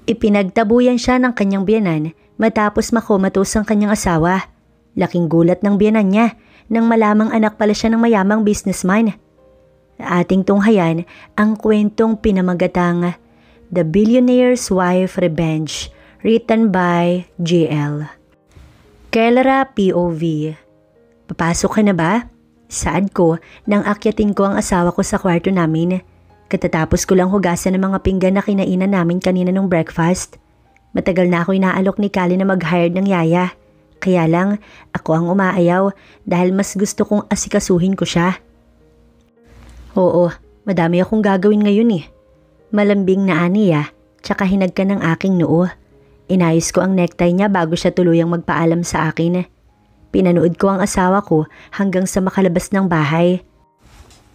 Ipinagtabuyan siya ng kanyang biyenan matapos makomatos ang kanyang asawa. Laking gulat ng biyenan niya nang malamang anak pala siya ng mayamang businessman. Ating tunghayan ang kwentong pinamagatang The Billionaire's Wife Revenge, written by G.L. Kelra POV. Papasok ka na ba? Saad ko nang akyatin ko ang asawa ko sa kwarto namin. Katatapos ko lang hugasan ng mga pinggan na kinainan namin kanina nung breakfast. Matagal na ako inaalok ni Kali na mag-hire ng yaya. Kaya lang ako ang umaayaw dahil mas gusto kong asikasuhin ko siya. Oo, madami akong gagawin ngayon eh. Malambing na aniya, tsaka hinagka ng aking noo. Inayos ko ang necktie niya bago siya tuluyang magpaalam sa akin. Pinanood ko ang asawa ko hanggang sa makalabas ng bahay.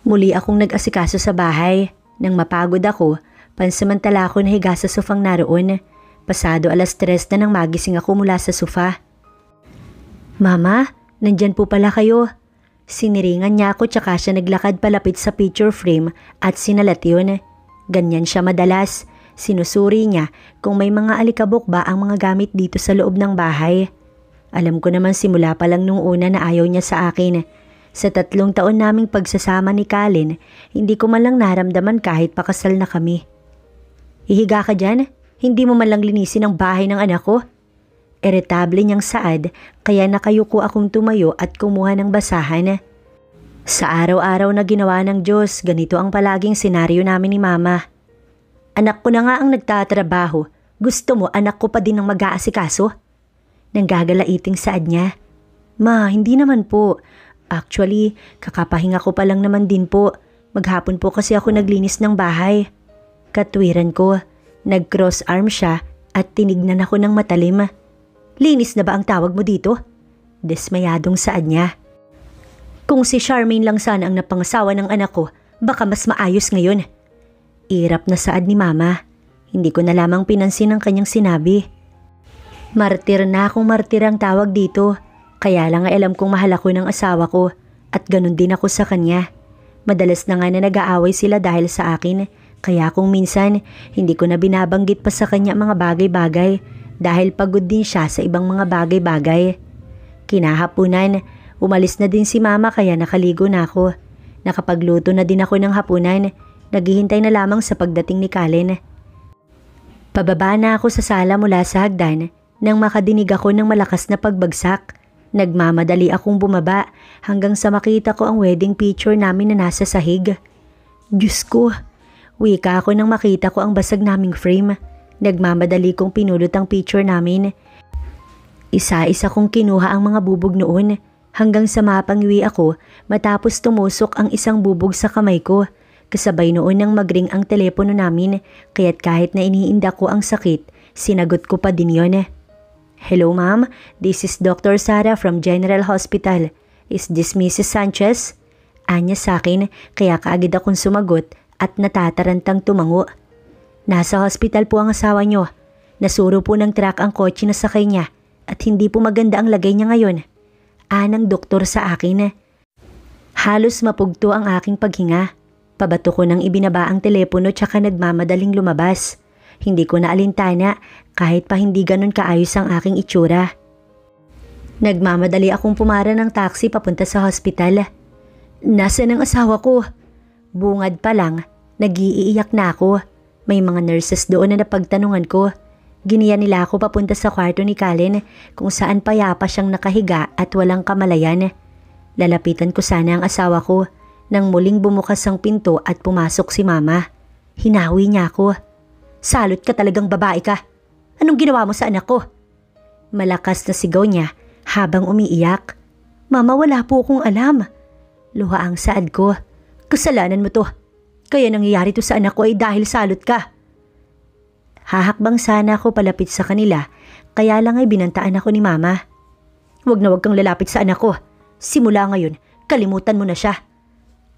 Muli akong nag-asikaso sa bahay. Nang mapagod ako, pansamantala ako nahiga sa sofang naroon. Pasado 3:00 na nang magising ako mula sa sofa. Mama, nandyan po pala kayo. Siniringan niya ako tsaka siya naglakad palapit sa picture frame at sinalat yun. Ganyan siya madalas. Sinusuri niya kung may mga alikabok ba ang mga gamit dito sa loob ng bahay. Alam ko naman simula pa lang nung una na ayaw niya sa akin. Sa 3 taon naming pagsasama ni Kalin, hindi ko man lang naramdaman kahit pakasal na kami. Ihiga ka dyan? Hindi mo man lang linisin ang bahay ng anak ko? Iritable niyang saad kaya nakayuko akong tumayo at kumuha ng basahan. Sa araw-araw na ginawa ng Diyos, ganito ang palaging senaryo namin ni Mama. Anak ko na nga ang nagtatrabaho. Gusto mo anak ko pa din ang mag-aasikaso? Nanggagalaiting saad niya. Ma, hindi naman po. Actually, kakapahinga ko pa lang naman din po. Maghapon po kasi ako naglinis ng bahay. Katwiran ko, nag-cross arm siya at tinignan ako ng matalim. Linis na ba ang tawag mo dito? Desmayadong saad niya. Kung si Charmaine lang sana ang napangasawa ng anak ko, baka mas maayos ngayon. Irap na saad ni Mama. Hindi ko na lamang pinansin ang kanyang sinabi. Martir na akong martir ang tawag dito. Kaya lang alam kong mahal ako ng asawa ko at ganun din ako sa kanya. Madalas na nga na nag-aaway sila dahil sa akin. Kaya kung minsan hindi ko na binabanggit pa sa kanya mga bagay-bagay dahil pagod din siya sa ibang mga bagay-bagay. Kinahapunan, umalis na din si Mama kaya nakaligo na ako. Nakapagluto na din ako ng hapunan. Naghihintay na lamang sa pagdating ni Kalin. Pababa na ako sa sala mula sa hagdan nang makadinig ako ng malakas na pagbagsak. Nagmamadali akong bumaba hanggang sa makita ko ang wedding picture namin na nasa sahig. Diyos ko, wika ako nang makita ko ang basag naming frame. Nagmamadali kong pinulot ang picture namin. Isa-isa kong kinuha ang mga bubog noon hanggang sa mapangwi ako matapos tumusok ang isang bubog sa kamay ko. Kasabay noon nang magring ang telepono namin kaya't kahit na iniinda ko ang sakit, sinagot ko pa din yon. Hello ma'am, this is Dr. Sara from General Hospital. Is this Mrs. Sanchez? Anya sa akin kaya kaagad akong sumagot at natatarantang tumango. Nasa hospital po ang asawa niyo. Nasuro po ng truck ang kotse na sakay niya at hindi po maganda ang lagay niya ngayon. Anang doktor sa akin. Halos mapugto ang aking paghinga. Pabato ko nang ibinaba ang telepono tsaka nagmamadaling lumabas. Hindi ko na alintana kahit pa hindi ganun kaayos ang aking itsura. Nagmamadali akong pumara ng taxi papunta sa hospital. Nasaan ang asawa ko? Bungad pa lang, nag-iiyak na ako. May mga nurses doon na napagtanungan ko. Giniya nila ako papunta sa kwarto ni Kalin kung saan payapa siyang nakahiga at walang kamalayan. Lalapitan ko sana ang asawa ko nang muling bumukas ang pinto at pumasok si Mama. Hinawi niya ako. Salot ka talagang babae ka. Anong ginawa mo sa anak ko? Malakas na sigaw niya habang umiiyak. Mama, wala po akong alam. Luha ang saad ko. Kasalanan mo to. Kaya nangyayari to sa anak ko ay dahil salot ka. Hahakbang sana ako palapit sa kanila kaya lang ay binantaan ako ni Mama. Huwag na huwag kang lalapit sa anak ko. Simula ngayon, kalimutan mo na siya.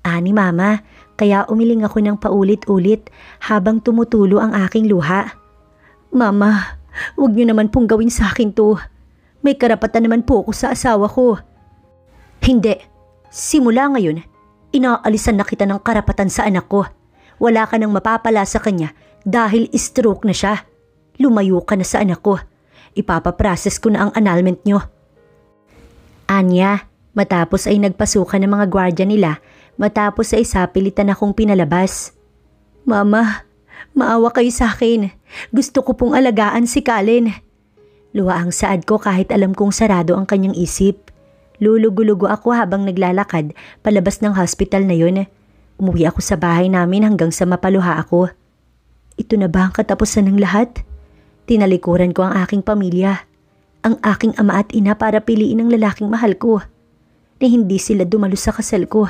Ani Mama, kaya umiling ako ng paulit-ulit habang tumutulo ang aking luha. Mama, huwag niyo naman pong gawin sa akin to. May karapatan naman po ako sa asawa ko. Hindi. Simula ngayon, inaalisan na kita ng karapatan sa anak ko. Wala ka nang mapapala sa kanya dahil stroke na siya. Lumayo ka na sa anak ko. Ipapaprocess ko na ang annulment nyo. Anya, matapos ay nagpasukan ng mga gwardya nila, matapos ay sapilitan akong pinalabas. Mama, maawa kayo sa akin. Gusto ko pong alagaan si Kalin. Luha ang saad ko kahit alam kong sarado ang kanyang isip. Lulugo-lugo ako habang naglalakad palabas ng hospital na yun. Umuwi ako sa bahay namin hanggang sa mapaluha ako. Ito na ba ang katapusan ng lahat? Tinalikuran ko ang aking pamilya, ang aking ama at ina para piliin ang lalaking mahal ko. Na hindi sila dumalo sa kasal ko.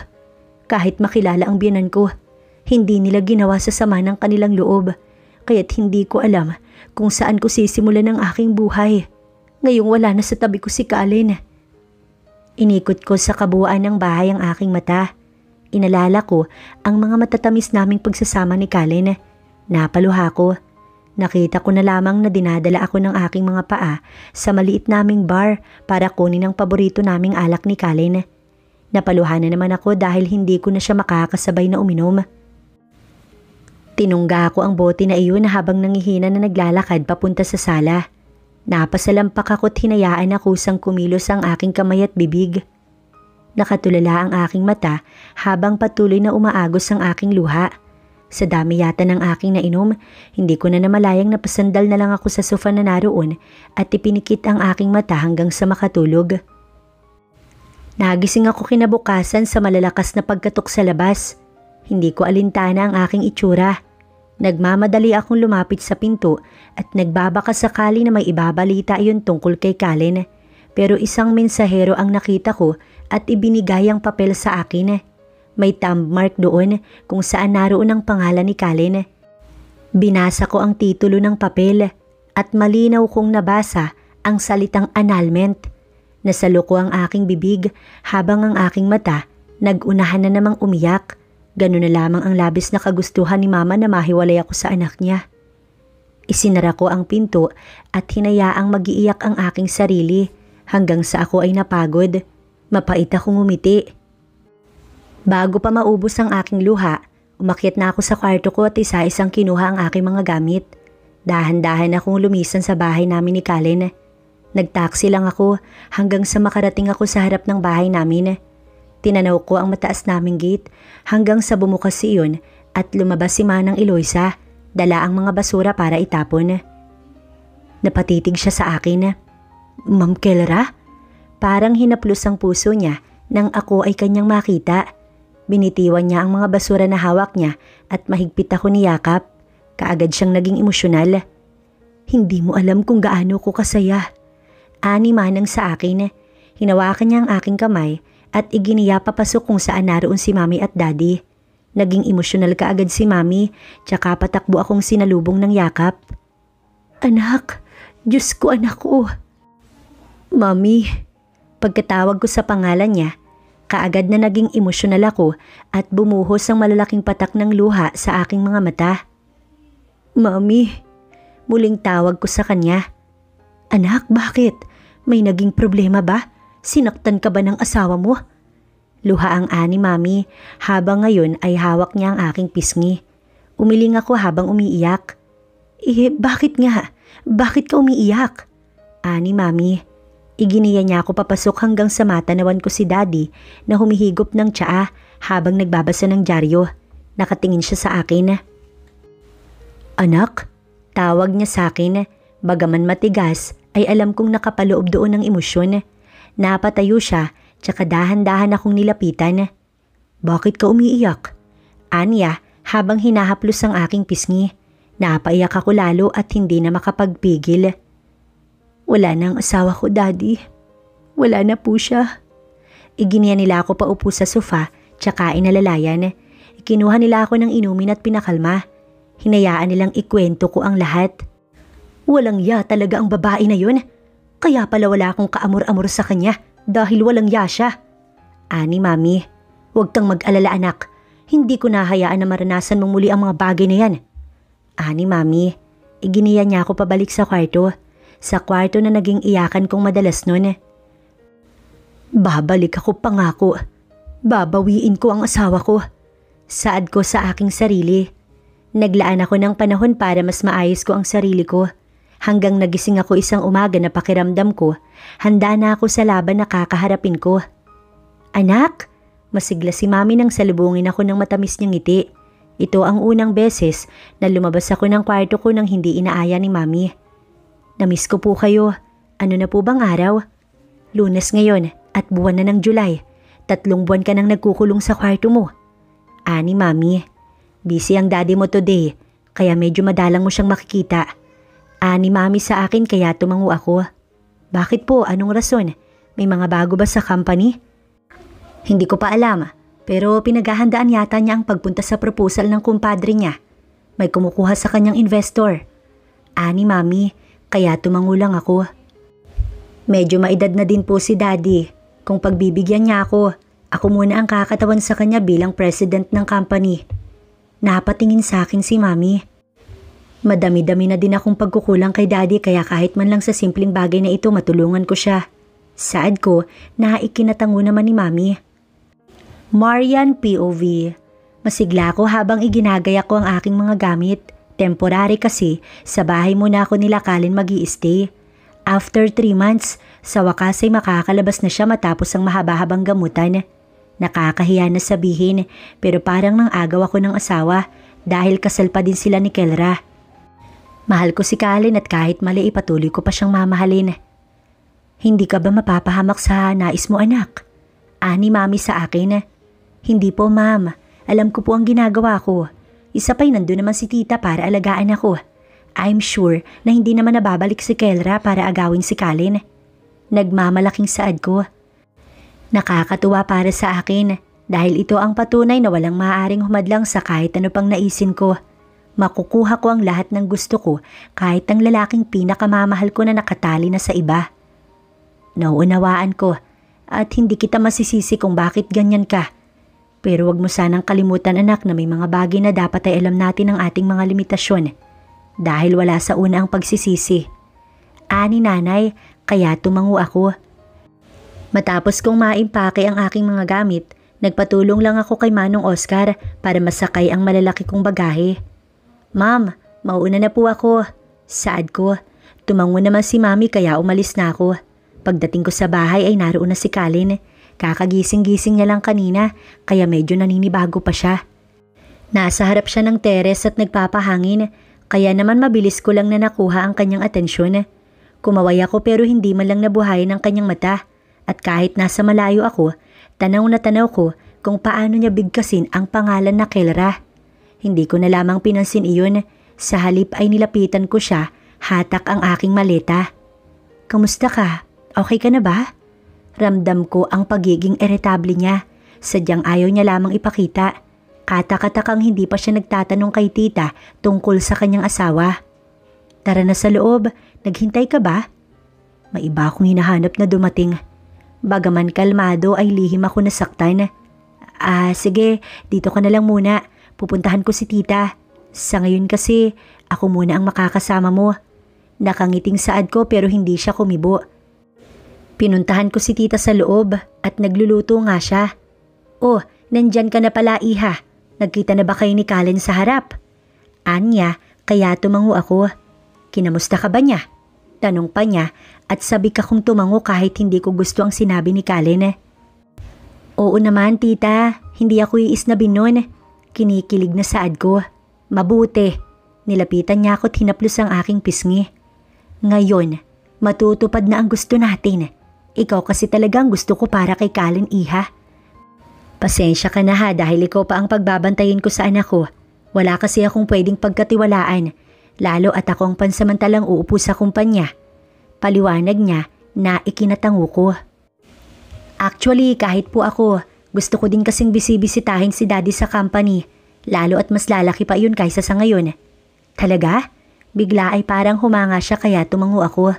Kahit makilala ang biyenan ko, hindi nila ginawa sa sama ng kanilang loob. Kaya't hindi ko alam kung saan ko sisimulan ang aking buhay. Ngayong wala na sa tabi ko si Kalin. Inikot ko sa kabuuan ng bahay ang aking mata. Inalala ko ang mga matatamis naming pagsasama ni Kalin. Napaluha ko. Nakita ko na lamang na dinadala ako ng aking mga paa sa maliit naming bar para kunin ang paborito naming alak ni Kalin. Napaluha na naman ako dahil hindi ko na siya makakasabay na uminom. Tinungga ko ang bote na iyon habang nangihina na naglalakad papunta sa sala. Napasalampak ako't hinayaan ako sang kumilos ang aking kamay at bibig. Nakatulala ang aking mata habang patuloy na umaagos ang aking luha. Sa dami yata ng aking nainom, hindi ko na namalayang napasandal na lang ako sa sofa na naroon at ipinikit ang aking mata hanggang sa makatulog. Nagising ako kinabukasan sa malalakas na pagkatok sa labas. Hindi ko alintana ang aking itsura. Nagmamadali akong lumapit sa pinto at nagbabaka sakali na may ibabalita iyon tungkol kay Kalin. Pero isang mensahero ang nakita ko at ibinigay ang papel sa akin. May thumb mark doon kung saan naroon ang pangalan ni Kalin. Binasa ko ang titulo ng papel at malinaw kong nabasa ang salitang annulment. Nasaluko ang aking bibig habang ang aking mata nag-unahan na namang umiyak. Ganun na lamang ang labis na kagustuhan ni Mama na mahiwalay ako sa anak niya. Isinara ko ang pinto at hinayaang mag-iiyak ang aking sarili hanggang sa ako ay napagod. Mapait akong umiti. Bago pa maubos ang aking luha, umakyat na ako sa kwarto ko at isa-isang kinuha ang aking mga gamit. Dahan-dahan akong lumisan sa bahay namin ni Kalin. Nagtaksi lang ako hanggang sa makarating ako sa harap ng bahay namin. Tinanaw ko ang mataas naming gate hanggang sa bumukas iyon at lumabas si Manang Eloisa, dala ang mga basura para itapon. Napatitig siya sa akin. Ma'am Kelra? Parang hinaplos ang puso niya nang ako ay kanyang makita. Binitiwan niya ang mga basura na hawak niya at mahigpit ako niyakap. Kaagad siyang naging emosyonal. Hindi mo alam kung gaano ko kasaya. Ani Manang sa akin. Hinawakan niya ang aking kamay at iginiya papasok kung saan naroon si Mami at Daddy. Naging emosyonal kaagad si Mami, tsaka patakbo akong sinalubong ng yakap. Anak, Diyos ko anak ko. Mami, pagkatawag ko sa pangalan niya, kaagad na naging emosyonal ako at bumuhos ang malalaking patak ng luha sa aking mga mata. Mami, muling tawag ko sa kanya. Anak, bakit? May naging problema ba? Sinaktan ka ba ng asawa mo? Luha ang ani Mami habang ngayon ay hawak niya ang aking pisngi. Umiling ako habang umiiyak. Bakit nga? Bakit ka umiiyak? Ani Mami. Iginiya niya ako papasok hanggang sa matanawan ko si Daddy na humihigop ng tsaa habang nagbabasa ng dyaryo. Nakatingin siya sa akin. Anak, tawag niya sa akin. Bagaman matigas ay alam kong nakapaloob doon ng emosyon. Napatayo siya, tsaka dahan-dahan akong nilapitan. Bakit ka umiiyak? Anya, habang hinahaplos ang aking pisngi. Napaiyak ako lalo at hindi na makapagpigil. Wala na ang asawa ko, Daddy. Wala na po siya. Iginiya nila ako paupo sa sofa, tsaka inalalayan. Ikinuha nila ako ng inumin at pinakalma. Hinayaan nilang ikwento ko ang lahat. Walang ya talaga ang babae na yun. Kaya pala wala akong kaamor-amor sa kanya dahil walang ya siya. Ani Mami, huwag kang mag-alala anak. Hindi ko nahayaan na maranasan mong muli ang mga bagay na yan. Ani Mami, iginiya niya ako pabalik sa kwarto. Sa kwarto na naging iyakan kong madalas nun. Babalik ako pangako. Babawiin ko ang asawa ko. Saad ko sa aking sarili. Naglaan ako ng panahon para mas maayos ko ang sarili ko. Hanggang nagising ako isang umaga na pakiramdam ko, handa na ako sa laban na kakaharapin ko. Anak, masigla si Mami nang salubungin ako ng matamis niyang ngiti. Ito ang unang beses na lumabas ako ng kwarto ko nang hindi inaaya ni Mami. Namiss ko po kayo. Ano na po bang araw? Lunes ngayon at buwan na ng July. 3 buwan ka nang nagkukulong sa kwarto mo. Ani Mami, busy ang daddy mo today, kaya medyo madalang mo siyang makikita. Ani Mami sa akin kaya tumango ako. Bakit po? Anong rason? May mga bago ba sa company? Hindi ko pa alam, pero pinaghahandaan yata niya ang pagpunta sa proposal ng kumpadre niya. May kumukuha sa kanyang investor. Ani Mami, kaya tumango lang ako. Medyo maedad na din po si Daddy. Kung pagbibigyan niya ako muna ang kakatawan sa kanya bilang president ng company. Napatingin sa akin si Mami. Madami-dami na din akong pagkukulang kay Daddy kaya kahit man lang sa simpleng bagay na ito matulungan ko siya. Saad ko na ikinatango naman ni Mami. Marian POV. Masigla ako habang iginagaya ko ang aking mga gamit. Temporary kasi, sa bahay muna ako nilakalin mag-i-stay. After 3 months, sa wakas ay makakalabas na siya matapos ang mahaba-habang gamutan. Nakakahiya na sabihin, pero parang nang agaw ako ng asawa dahil kasal pa din sila ni Kelra. Mahal ko si Kalin at kahit mali ipatuloy ko pa siyang mamahalin. Hindi ka ba mapapahamak sa nais mo anak? Ani Mami sa akin. Hindi po ma'am, alam ko po ang ginagawa ko. Isa pa'y nandun naman si tita para alagaan ako. I'm sure na hindi naman nababalik si Kelra para agawin si Kalin. Nagmamalaking saad ko. Nakakatuwa para sa akin dahil ito ang patunay na walang maaaring humadlang sa kahit ano pang naisin ko. Makukuha ko ang lahat ng gusto ko kahit ang lalaking pinakamamahal ko na nakatali na sa iba. Nauunawaan ko at hindi kita masisisi kung bakit ganyan ka. Pero wag mo sanang kalimutan anak na may mga bagay na dapat ay alam natin ang ating mga limitasyon. Dahil wala sa una ang pagsisisi. Ani nanay, kaya tumango ako. Matapos kong maimpake ang aking mga gamit, nagpatulong lang ako kay Manong Oscar para masakay ang malalaki kong bagahe. Ma'am, mauuna na po ako. Saad ko. Tumango naman si Mami kaya umalis na ako. Pagdating ko sa bahay ay naroon na si Kalin. Kakagising-gising niya lang kanina kaya medyo naninibago pa siya. Nasa harap siya ng teres at nagpapahangin kaya naman mabilis ko lang na nakuha ang kanyang atensyon. Kumaway ako pero hindi man lang nabuhayan ang kanyang mata at kahit nasa malayo ako, tanaw na tanaw ko kung paano niya bigkasin ang pangalan na Kelra. Hindi ko na lamang pinansin iyon, sa halip ay nilapitan ko siya, hatak ang aking maleta. Kamusta ka? Okay ka na ba? Ramdam ko ang pagiging irritable niya. Sadyang ayaw niya lamang ipakita. Katak-katakang hindi pa siya nagtatanong kay tita tungkol sa kanyang asawa. Tara na sa loob, naghintay ka ba? May iba akong hinahanap na dumating. Bagaman kalmado ay lihim ako nasaktan. Sige, dito ka na lang muna. Pupuntahan ko si tita. Sa ngayon kasi, ako muna ang makakasama mo. Nakangiting saad ko pero hindi siya kumibo. Pinuntahan ko si tita sa loob at nagluluto nga siya. Oh, nandyan ka na pala iha. Nagkita na ba kayo ni Kalin sa harap? Anya, kaya tumango ako. Kinamusta ka ba niya? Tanong pa niya at sabi ka kong tumango kahit hindi ko gusto ang sinabi ni Kalin. Oo naman tita, hindi ako iisnabin nun. Kinikilig na saad ko. Mabuti. Nilapitan niya ako at hinaplos ang aking pisngi. Ngayon, matutupad na ang gusto natin. Ikaw kasi talagang gusto ko para kay Kalin iha. Pasensya ka na ha dahil ikaw pa ang pagbabantayin ko sa anak ko. Wala kasi akong pwedeng pagkatiwalaan, lalo at ako ang pansamantalang uupo sa kumpanya. Paliwanag niya na ikinatango ko. Actually, kahit po ako, gusto ko din kasing bisibisitahin si Daddy sa company, lalo at mas lalaki pa yun kaysa sa ngayon. Talaga? Bigla ay parang humanga siya kaya tumango ako.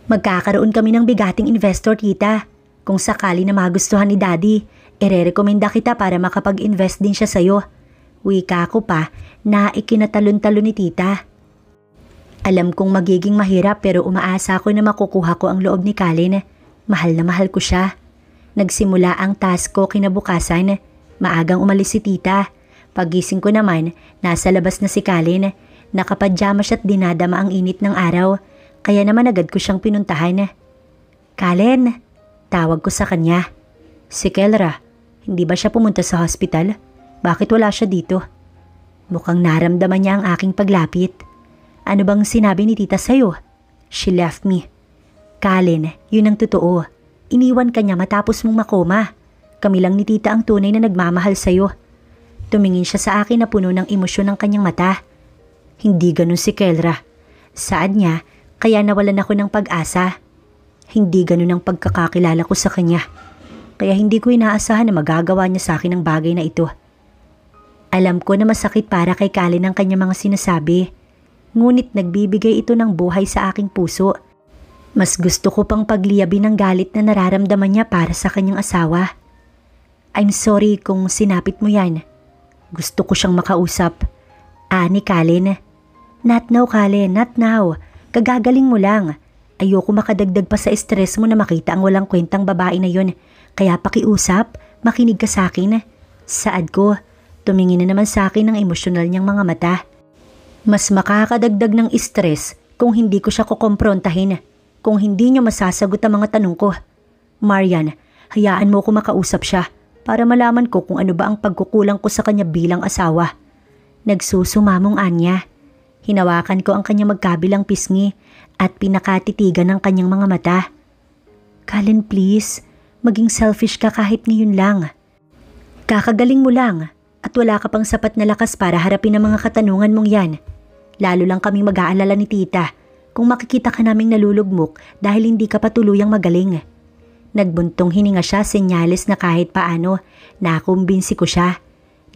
Magkakaroon kami ng bigating investor tita. Kung sakali na magustuhan ni Daddy, irerekomenda kita para makapag-invest din siya sa'yo. Wika ko pa na ikinatalon-talon ni tita. Alam kong magiging mahirap pero umaasa ko na makukuha ko ang loob ni Kalin. Mahal na mahal ko siya. Nagsimula ang task ko kinabukasan. Maagang umalis si tita. Pagising ko naman, nasa labas na si Kalin. Nakapadyama siya't dinadama ang init ng araw, kaya naman agad ko siyang pinuntahan. Kalen, tawag ko sa kanya. Si Kelra, hindi ba siya pumunta sa hospital? Bakit wala siya dito? Mukhang naramdaman niya ang aking paglapit. Ano bang sinabi ni tita sa'yo? She left me. Kalen, yun ang totoo. Iniwan ka niya matapos mong makoma. Kami lang ni tita ang tunay na nagmamahal sa'yo. Tumingin siya sa akin na puno ng emosyon ng kanyang mata. Hindi ganun si Kelra. Saad niya, kaya nawalan ako ng pag-asa. Hindi ganun ang pagkakakilala ko sa kanya. Kaya hindi ko inaasahan na magagawa niya sa akin ang bagay na ito. Alam ko na masakit para kay Kalen ang kanyang mga sinasabi. Ngunit nagbibigay ito ng buhay sa aking puso. Mas gusto ko pang pagliyabin ang galit na nararamdaman niya para sa kanyang asawa. I'm sorry kung sinapit mo yan. Gusto ko siyang makausap. Ni Kalen. Not now, Kalen, not now. Kagagaling mo lang. Ayoko makadagdag pa sa stress mo na makita ang walang kwentang babae na yon. Kaya pakiusap, makinig ka sa akin. Saad ko, tumingin na naman sa akin ang emosyonal niyang mga mata. Mas makakadagdag ng stress kung hindi ko siya kukomprontahin. Kung hindi niyo masasagot ang mga tanong ko. Marian, hayaan mo ko makausap siya para malaman ko kung ano ba ang pagkukulang ko sa kanya bilang asawa. Nagsusumamong anya. Hinawakan ko ang kanyang magkabilang pisngi at pinakatitigan ng kanyang mga mata. Kalen, please, maging selfish ka kahit ngayon lang. Kakagaling mo lang at wala ka pang sapat na lakas para harapin ang mga katanungan mong yan. Lalo lang kaming mag-aalala ni tita kung makikita ka naming nalulugmok dahil hindi ka pa tuluyang magaling. Nagbuntong hininga siya, senyales na kahit paano nakumbinsi ko siya.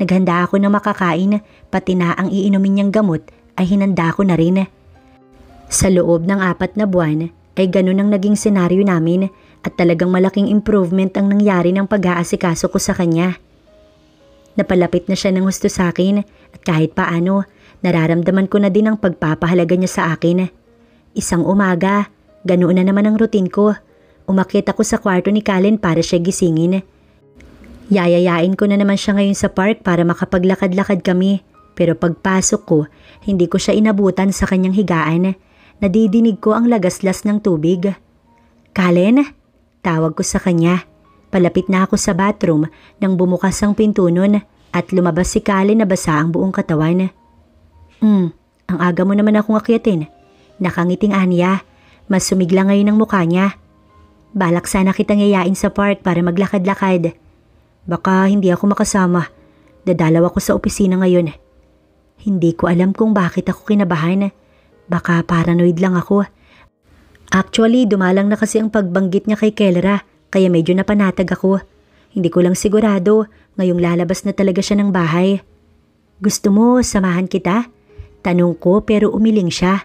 Naghanda ako ng makakain, pati na ang iinumin niyang gamot ay hinanda ko na rin. Sa loob ng 4 na buwan ay ganun ang naging senaryo namin at talagang malaking improvement ang nangyari ng pag-aasikaso ko sa kanya. Napalapit na siya ng husto sa akin at kahit paano nararamdaman ko na din ang pagpapahalaga niya sa akin. Isang umaga, ganoon na naman ang routine ko. Umakyat ako sa kwarto ni Kalen para siya gisingin. Yayayain ko na naman siya ngayon sa park para makapaglakad-lakad kami. Pero pagpasok ko, hindi ko siya inabutan sa kanyang higaan. Nadidinig ko ang lagaslas ng tubig. Kalen? Tawag ko sa kanya. Palapit na ako sa bathroom nang bumukas ang pinto nun at lumabas si Kalen na basa ang buong katawan. Ang aga mo naman akong akyatin. Nakangiting aniya. Mas sumigla ngayon ang mukha niya. Balak sana kitang yayain sa park para maglakad-lakad. Baka hindi ako makasama. Dadalaw ako sa opisina ngayon. Hindi ko alam kung bakit ako kinabahan. Baka paranoid lang ako. Actually, dumalang na kasi ang pagbanggit niya kay Kelra, kaya medyo napanatag ako. Hindi ko lang sigurado, ngayong lalabas na talaga siya ng bahay. Gusto mo samahan kita? Tanong ko pero umiling siya.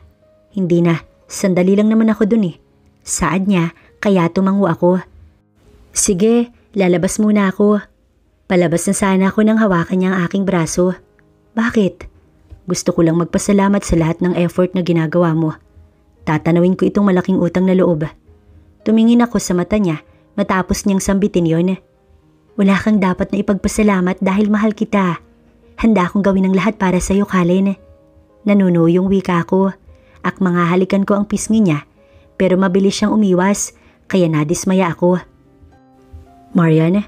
Hindi na, sandali lang naman ako dun eh. Saad niya, kaya tumango ako. Sige, lalabas muna ako. Palabas na sana ako nang hawakan niya ang aking braso. Bakit? Gusto ko lang magpasalamat sa lahat ng effort na ginagawa mo. Tatanawin ko itong malaking utang na loob. Tumingin ako sa mata niya matapos niyang sambitin yon. Wala kang dapat na ipagpasalamat dahil mahal kita. Handa akong gawin ang lahat para sa iyo, Kalen. Nanunuyong wika ko. Akmang halikan ko ang pisngi niya pero mabilis siyang umiwas kaya nadismaya ako. Marian,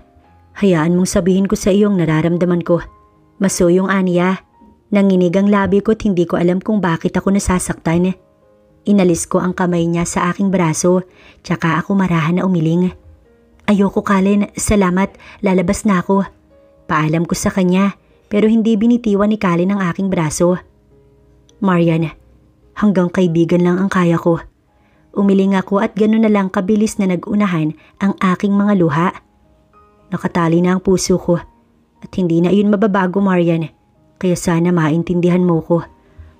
hayaan mong sabihin ko sa iyo ang nararamdaman ko. Masuyong aniya. Nanginig ang labi ko at hindi ko alam kung bakit ako nasasaktan. Inalis ko ang kamay niya sa aking braso, tsaka ako marahan na umiling. Ayoko, Kalen, salamat, lalabas na ako. Paalam ko sa kanya, pero hindi binitiwan ni Kalen ang aking braso. Marian, hanggang kaibigan lang ang kaya ko. Umiling ako at gano'n na lang kabilis na nagunahan ang aking mga luha. Nakatali na ang puso ko at hindi na iyon mababago, Marian. Kaya sana maintindihan mo ko.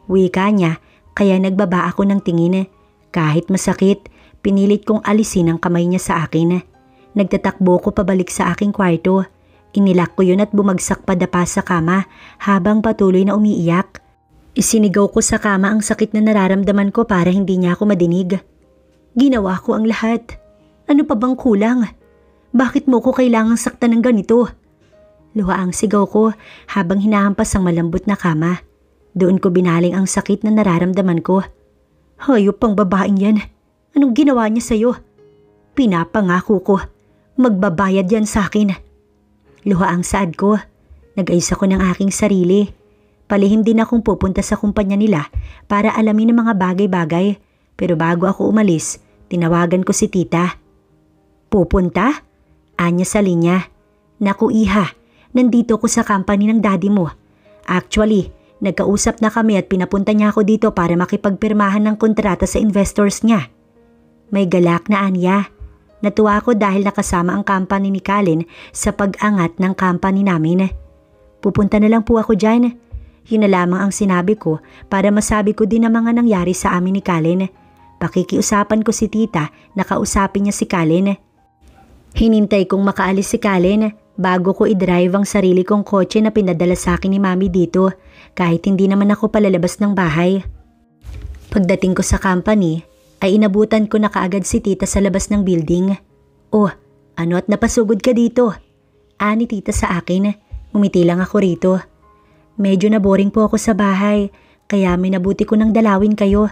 Wika niya, kaya nagbaba ako ng tingin. Kahit masakit, pinilit kong alisin ang kamay niya sa akin. Nagtatakbo ko pabalik sa aking kwarto. Inilak ko yun at bumagsak padapa sa kama habang patuloy na umiiyak. Isinigaw ko sa kama ang sakit na nararamdaman ko para hindi niya ako madinig. Ginawa ko ang lahat. Ano pa bang kulang? Bakit mo ko kailangang saktan ng ganito? Luha ang sigaw ko habang hinahampas ang malambot na kama. Doon ko binaling ang sakit na nararamdaman ko. Hayop pang babaeng yan. Anong ginawa niya sa'yo? Pinapangako ko, magbabayad yan sa akin. Luha ang saad ko. Nag-ayos ako ng aking sarili. Palihim din akong pupunta sa kumpanya nila para alamin ang mga bagay-bagay. Pero bago ako umalis, tinawagan ko si tita. Pupunta? Anya sa linya. Naku iha, nandito ko sa company ng daddy mo. Actually, nagkausap na kami at pinapunta niya ako dito para makipagpirmahan ng kontrata sa investors niya. May galak na Anya. Natuwa ako dahil nakasama ang company ni Kalin sa pag-angat ng company namin. Pupunta na lang po ako dyan. Yun na lamang ang sinabi ko para masabi ko din ang mga nangyari sa amin ni Kalin. Pakikiusapan ko si tita na kausapin niya si Kalin. Hinintay kong makaalis si Kalin bago ko i-drive ang sarili kong kotse na pinadala sa akin ni Mami dito kahit hindi naman ako palalabas ng bahay. Pagdating ko sa company ay inabutan ko na kaagad si tita sa labas ng building. Oh, ano at napasugod ka dito? Ani tita sa akin, umiti lang ako rito. Medyo naboring po ako sa bahay kaya minabuti ko nang dalawin kayo.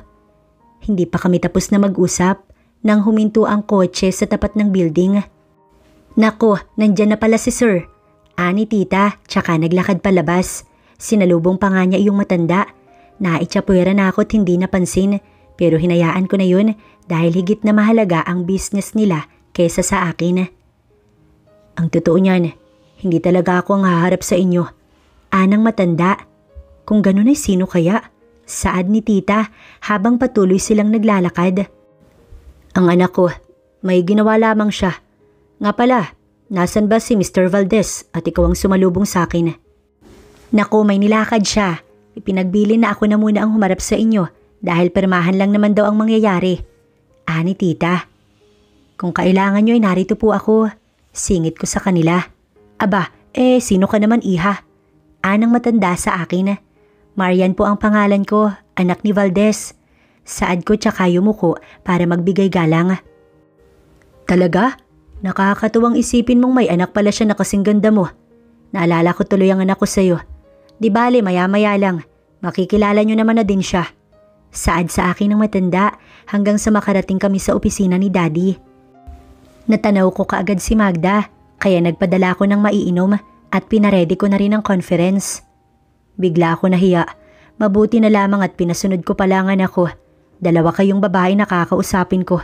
Hindi pa kami tapos na mag-usap nang huminto ang kotse sa tapat ng building. Nako, nandyan na pala si sir. Ani tita, tsaka naglakad palabas. Sinalubong pa nga niya iyong matanda. Naitsapwera na ako at hindi napansin. Pero hinayaan ko na yun dahil higit na mahalaga ang business nila kaysa sa akin. Ang totoo niyan, hindi talaga ako ang haharap sa inyo. Anang matanda. Kung ganun ay sino kaya? Saad ni tita habang patuloy silang naglalakad. Ang anak ko, may ginawa lamang siya. Nga pala, nasan ba si Mr. Valdez at ikaw ang sumalubong sa akin? Naku, may nilakad siya. Ipinagbili na ako na muna ang humarap sa inyo dahil permahan lang naman daw ang mangyayari. Ani tita. Kung kailangan nyo ay narito po ako. Singit ko sa kanila. Aba, sino ka naman iha? Anang matanda sa akin. Marian po ang pangalan ko, anak ni Valdez. Saad ko tsaka yumuko para magbigay galang. Talaga? Nakakatuwang isipin mong may anak pala siya na kasing ganda mo. Naalala ko tuloy ang anak ko sa'yo. Di bale, maya-maya lang. Makikilala nyo naman na din siya. Saad sa akin ng matanda hanggang sa makarating kami sa opisina ni Daddy. Natanaw ko kaagad si Magda kaya nagpadala ko ng maiinom at pinaredy ko na rin ang conference. Bigla ako nahiya. Mabuti na lamang at pinasunod ko pala ang anak ko. 2 kayong babae na kakausapin ko.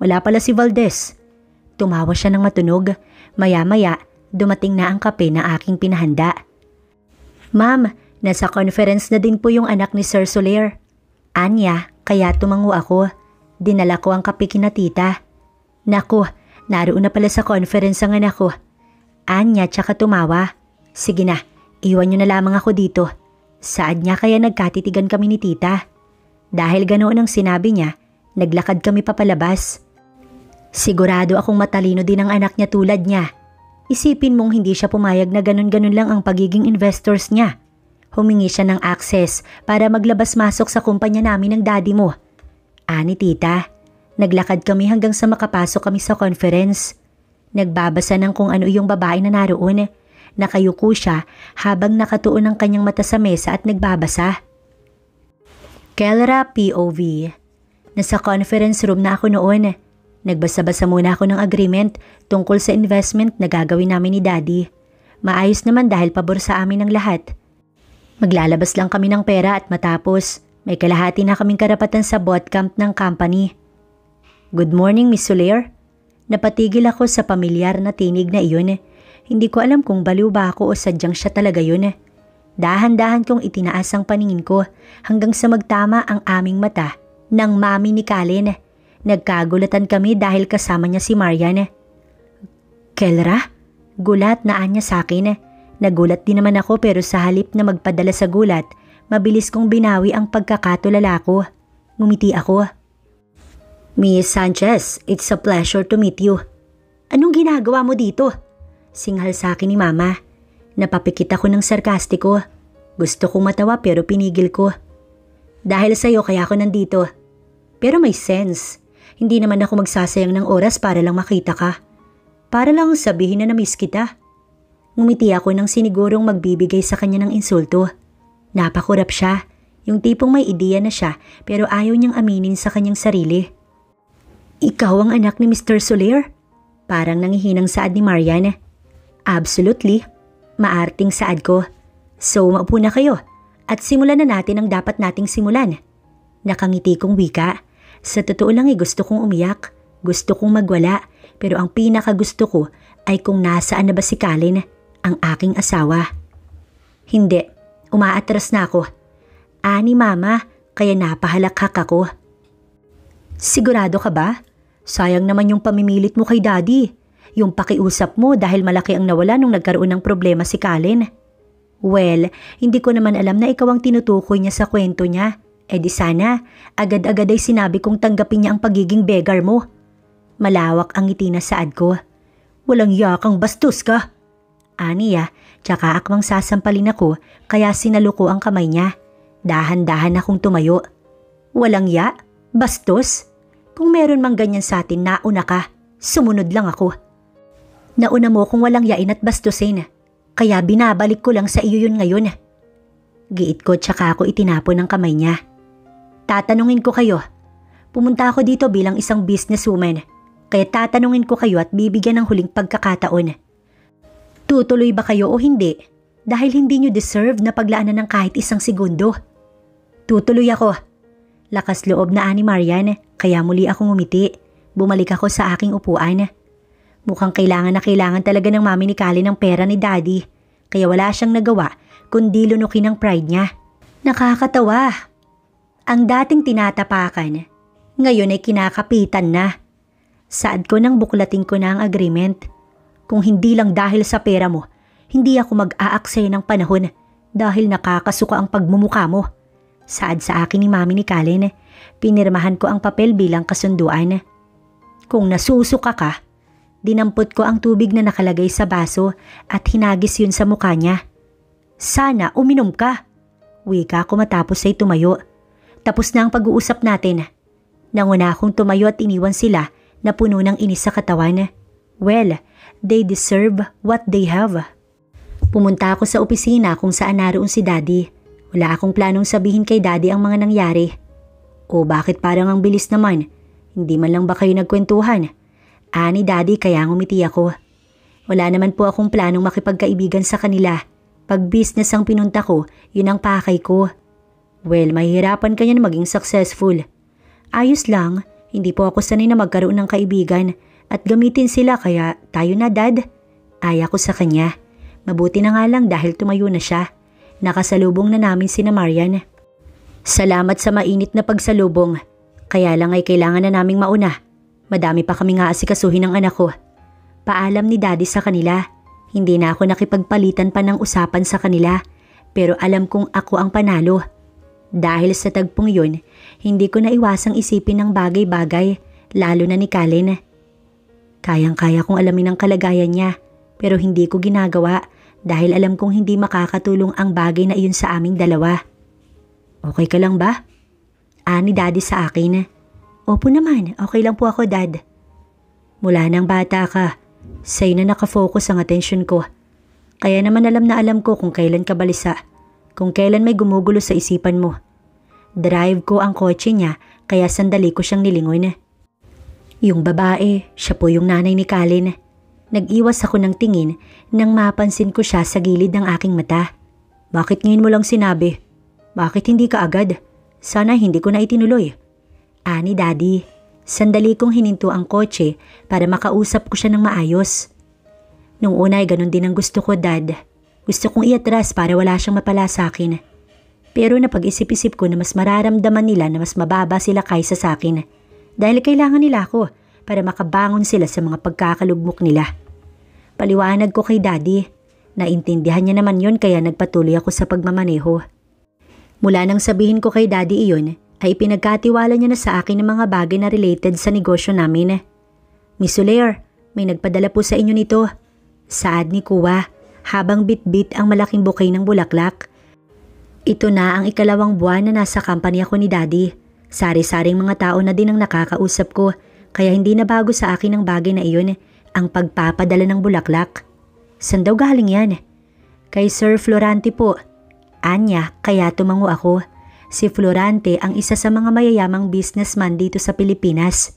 Wala pala si Valdez. Tumawa siya ng matunog. Maya-maya, dumating na ang kape na aking pinahanda. Ma'am, nasa conference na din po yung anak ni Sir Soler. Anya, kaya tumango ako. Dinala ko ang kape kina tita. Naku, naroon na pala sa conference ang anak ko. Anya, tsaka tumawa. Sige na, iwan nyo na lamang ako dito. Saad niya kaya nagkatitigan kami ni tita. Dahil ganoon ang sinabi niya, naglakad kami papalabas. Sigurado akong matalino din ang anak niya tulad niya. Isipin mong hindi siya pumayag na ganun-ganun lang ang pagiging investors niya. Humingi siya ng access para maglabas-masok sa kumpanya namin ng daddy mo. Ani tita, naglakad kami hanggang sa makapasok kami sa conference. Nagbabasa ng kung ano yung babae na naroon. Nakayuko siya habang nakatuon ang kanyang mata sa mesa at nagbabasa. Kelra POV. Nasa conference room na ako noon. Nagbasa-basa muna ako ng agreement tungkol sa investment na gagawin namin ni Daddy. Maayos naman dahil pabor sa amin ang lahat. Maglalabas lang kami ng pera at matapos, may kalahati na kaming karapatan sa bootcamp ng company. Good morning, Miss Soler. Napatigil ako sa pamilyar na tinig na iyon. Hindi ko alam kung baliw ba ako o sadyang siya talaga yun. Dahan-dahan kong itinaas ang paningin ko hanggang sa magtama ang aming mata ng mami ni Kalin. Nagkagulatan kami dahil kasama niya si Marian. Kelra? Gulat na anya sa akin. Nagulat din naman ako pero sa halip na magpadala sa gulat, mabilis kong binawi ang pagkakatulala ko. Ngumiti ako. Miss Sanchez, it's a pleasure to meet you. Anong ginagawa mo dito? Singhal sa akin ni Mama. Napapikit ako ng sarkastiko. Gusto kong matawa pero pinigil ko. Dahil sa'yo kaya ako nandito. Pero may sense. Hindi naman ako magsasayang ng oras para lang makita ka. Para lang sabihin na na-miss kita. Ngumiti ako nang sinigurong magbibigay sa kanya ng insulto. Napakurap siya. Yung tipong may ideya na siya pero ayaw niyang aminin sa kanyang sarili. Ikaw ang anak ni Mr. Soler? Parang nangihinang saad ni Marian. Absolutely. Maarting saad ko. So maupo na kayo at simulan na natin ang dapat nating simulan. Nakangiti kong wika. Sa totoo lang gusto kong umiyak. Gusto kong magwala. Pero ang pinakagusto ko ay kung nasaan na ba si Colin, ang aking asawa. Hindi. Umaatras na ako. Ani mama, kaya napahalakhak ako. Sigurado ka ba? Sayang naman yung pamimilit mo kay daddy. Yung pakiusap mo dahil malaki ang nawala nung nagkaroon ng problema si Colin. Well, hindi ko naman alam na ikaw ang tinutukoy niya sa kwento niya. Di sana, agad-agad ay sinabi kong tanggapin niya ang pagiging beggar mo. Malawak ang ngiti na saad ko. Walang yakang bastos ka. Aniya, tsaka akmang sasampalin ako kaya sinaluko ang kamay niya. Dahan-dahan akong tumayo. Walang ya? Bastos? Kung meron mang ganyan sa atin, nauna ka. Sumunod lang ako. Nauna mo kung walang yain at bastusin. Kaya binabalik ko lang sa iyo yun ngayon. Giit ko tsaka ako itinapon ng kamay niya. Tatanungin ko kayo. Pumunta ako dito bilang isang businesswoman. Kaya tatanungin ko kayo at bibigyan ng huling pagkakataon. Tutuloy ba kayo o hindi? Dahil hindi nyo deserve na paglaanan ng kahit isang segundo. Tutuloy ako. Lakas loob na ani Marian, kaya muli akong umiti. Bumalik ako sa aking upuan. Mukhang kailangan na kailangan talaga ng mami ni Colin ng pera ni daddy. Kaya wala siyang nagawa kundi lunukin ang pride niya. Nakakatawa. Ang dating tinatapakan, ngayon ay kinakapitan na. Saad ko nang buklatin ko na ang agreement. Kung hindi lang dahil sa pera mo, hindi ako mag-aaksaya ng panahon dahil nakakasuka ang pagmumukha mo. Saad sa akin ni mami ni Colin, pinirmahan ko ang papel bilang kasunduan. Kung nasusuka ka, dinampot ko ang tubig na nakalagay sa baso at hinagis yun sa mukha niya. Sana uminom ka. Wika ko matapos ay tumayo. Tapos na ang pag-uusap natin. Nanguna akong tumayo at iniwan sila na puno ng inis sa katawan. Well, they deserve what they have. Pumunta ako sa opisina kung saan naroon si daddy. Wala akong planong sabihin kay daddy ang mga nangyari. O bakit parang ang bilis naman? Hindi man lang ba kayo nagkwentuhan? Ani daddy kaya ngumiti ako. Wala naman po akong planong makipagkaibigan sa kanila. Pag business ang pinunta ko, yun ang pakay ko. Well, mahihirapan ka niyan maging successful. Ayos lang, hindi po ako sanay na magkaroon ng kaibigan at gamitin sila kaya tayo na dad. Aya ko sa kanya. Mabuti na nga lang dahil tumayo na siya. Nakasalubong na namin sina Marian. Salamat sa mainit na pagsalubong. Kaya lang ay kailangan na naming mauna. Madami pa kaming aasikasuhin ng anak ko. Paalam ni daddy sa kanila. Hindi na ako nakipagpalitan pa ng usapan sa kanila. Pero alam kong ako ang panalo. Dahil sa tagpong yun, hindi ko na iwasang isipin ng bagay-bagay, lalo na ni Colin. Kayang-kaya kong alamin ang kalagayan niya, pero hindi ko ginagawa dahil alam kong hindi makakatulong ang bagay na iyon sa aming dalawa. Okay ka lang ba? Ani daddy sa akin. Opo naman, okay lang po ako dad. Mula nang bata ka, sa'yo na nakafocus ang atensyon ko. Kaya naman alam na alam ko kung kailan ka balisa, kung kailan may gumugulo sa isipan mo. Drive ko ang kotse niya kaya sandali ko siyang nilingon. Yung babae, siya po yung nanay ni Colin. Nag-iwas ako ng tingin nang mapansin ko siya sa gilid ng aking mata. Bakit ngayon mo lang sinabi? Bakit hindi ka agad? Sana hindi ko na itinuloy. Ani daddy, sandali kong hininto ang kotse para makausap ko siya ng maayos. Nung una ay ganun din ang gusto ko dad. Gusto kong iatras para wala siyang mapala sa akin. Pero napag-isip-isip ko na mas mararamdaman nila na mas mababa sila kaysa sa akin. Dahil kailangan nila ako para makabangon sila sa mga pagkakalugmok nila. Paliwanag ko kay daddy. Naintindihan niya naman yon kaya nagpatuloy ako sa pagmamaneho. Mula nang sabihin ko kay daddy iyon, ay pinagkatiwala niya na sa akin ng mga bagay na related sa negosyo namin. Miss Soler, may nagpadala po sa inyo nito. Saad ni Kuya, habang bit-bit ang malaking bouquet ng bulaklak. Ito na ang ikalawang buwan na nasa company ako ni daddy. Sari-saring mga tao na din ang nakakausap ko, kaya hindi na bago sa akin ang bagay na iyon, ang pagpapadala ng bulaklak. San daw galing yan? Kay Sir Florante po. Anya, kaya tumango ako. Si Florante ang isa sa mga mayayamang businessman dito sa Pilipinas.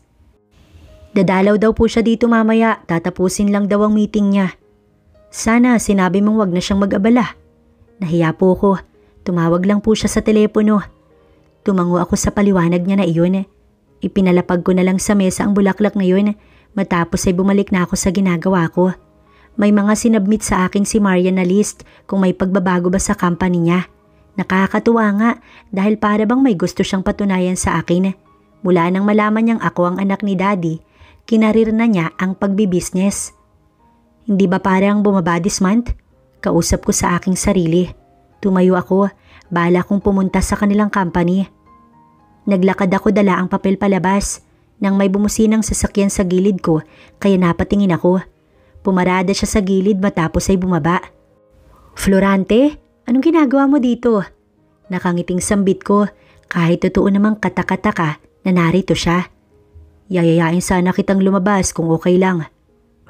Dadalaw daw po siya dito mamaya, tatapusin lang daw ang meeting niya. Sana sinabi mong wag na siyang mag-abala. Nahiya po ko, tumawag lang po siya sa telepono. Tumango ako sa paliwanag niya na iyon. Ipinalapag ko na lang sa mesa ang bulaklak na yun, matapos ay bumalik na ako sa ginagawa ko. May mga sinabmit sa akin si Marian na list kung may pagbabago ba sa company niya. Nakakatuwa nga dahil para bang may gusto siyang patunayan sa akin. Mula nang malaman niyang ako ang anak ni Daddy, kinarir na niya ang pagbibisnes. Hindi ba parang bumaba this month? Kausap ko sa aking sarili. Tumayo ako, bala kong pumunta sa kanilang company. Naglakad ako dala ang papel palabas nang may bumusinang sasakyan sa gilid ko kaya napatingin ako. Pumarada siya sa gilid matapos ay bumaba. Florante, anong ginagawa mo dito? Nakangiting sambit ko kahit totoo namang katakataka na narito siya. Yayayain sana kitang lumabas kung okay lang.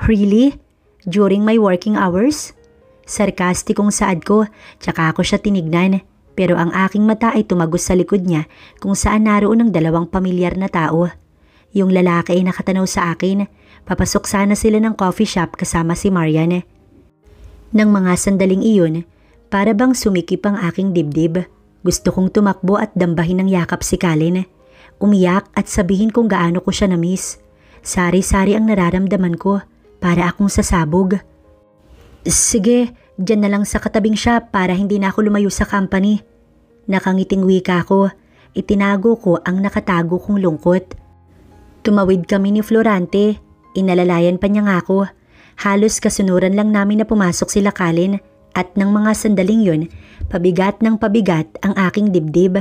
Really? During my working hours? Sarkastikong saad ko tsaka ako siya tinignan pero ang aking mata ay tumagos sa likod niya kung saan naroon ang dalawang pamilyar na tao. Yung lalaki ay nakatanaw sa akin. Papasok sana sila ng coffee shop kasama si Marian. Nang mga sandaling iyon, para bang sumikip ang aking dibdib. Gusto kong tumakbo at dambahin ng yakap si Kalin. Umiyak at sabihin kung gaano ko siya na-miss. Sari-sari ang nararamdaman ko, para akong sasabog. Sige, dyan na lang sa katabing shop para hindi na ako lumayo sa company. Nakangiting wika ko, itinago ko ang nakatago kong lungkot. Tumawid kami ni Florante, inalalayan pa niya nga ako. Halos kasunuran lang namin na pumasok sila Kalin at ng mga sandaling yun, pabigat ng pabigat ang aking dibdib.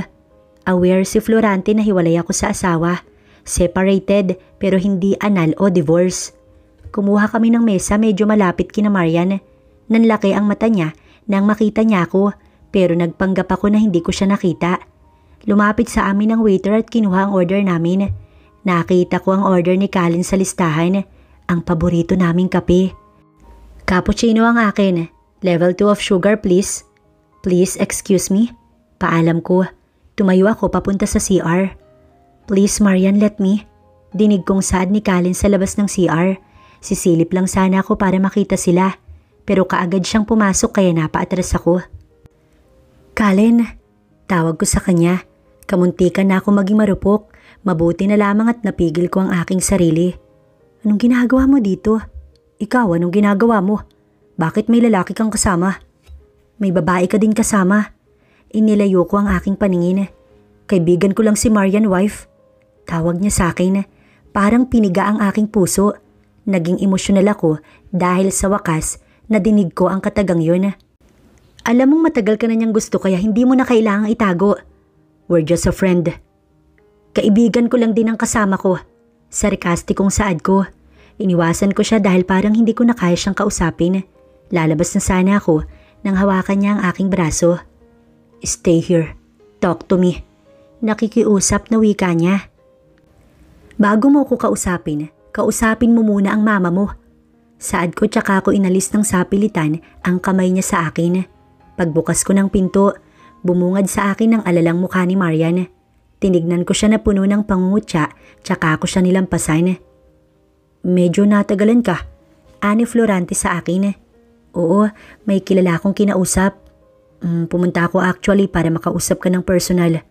Aware si Florante na hiwalay ako sa asawa, separated pero hindi anal o divorce. Kumuha kami ng mesa medyo malapit kina Marian. Nanlaki ang mata niya nang makita niya ako pero nagpanggap ako na hindi ko siya nakita. Lumapit sa amin ang waiter at kinuha ang order namin. Nakita ko ang order ni Kalin sa listahan, ang paborito naming kape. Cappuccino ang akin, level 2 of sugar please. Please excuse me. Paalam ko. Tumayo ako papunta sa CR. Please Marian, let me. Dinig kong saad ni Kalin sa labas ng CR. Sisilip lang sana ako para makita sila. Pero kaagad siyang pumasok kaya napaatras ako. Kalin, tawag ko sa kanya. Kamuntikan na ako maging marupok. Mabuti na lamang at napigil ko ang aking sarili. Anong ginagawa mo dito? Ikaw, anong ginagawa mo? Bakit may lalaki kang kasama? May babae ka din kasama. Inilayo ko ang aking paningin. Kaibigan ko lang si Marian, wife. Tawag niya sa akin. Parang piniga ang aking puso. Naging emosyonal ako dahil sa wakas nadinig ko ang katagang yun. Alam mong matagal ka na niyang gusto kaya hindi mo na kailangang itago. We're just a friend. Kaibigan ko lang din ang kasama ko. Sarkastikong saad ko. Iniwasan ko siya dahil parang hindi ko na kaya siyang kausapin. Lalabas na sana ako nang hawakan niya ang aking braso. Stay here. Talk to me. Nakikiusap na wika niya. Bago mo ko kausapin mo muna ang mama mo. Saad ko tsaka ko inalis ng sapilitan ang kamay niya sa akin. Pagbukas ko ng pinto, bumungad sa akin ang alalang mukha ni Marian. Tinignan ko siya na puno ng pangungutya tsaka ko siya nilampasan. Medyo natagalan ka. Ani Florante sa akin. Oo, may kilala akong kinausap. Pumunta ako actually para makausap ka ng personal.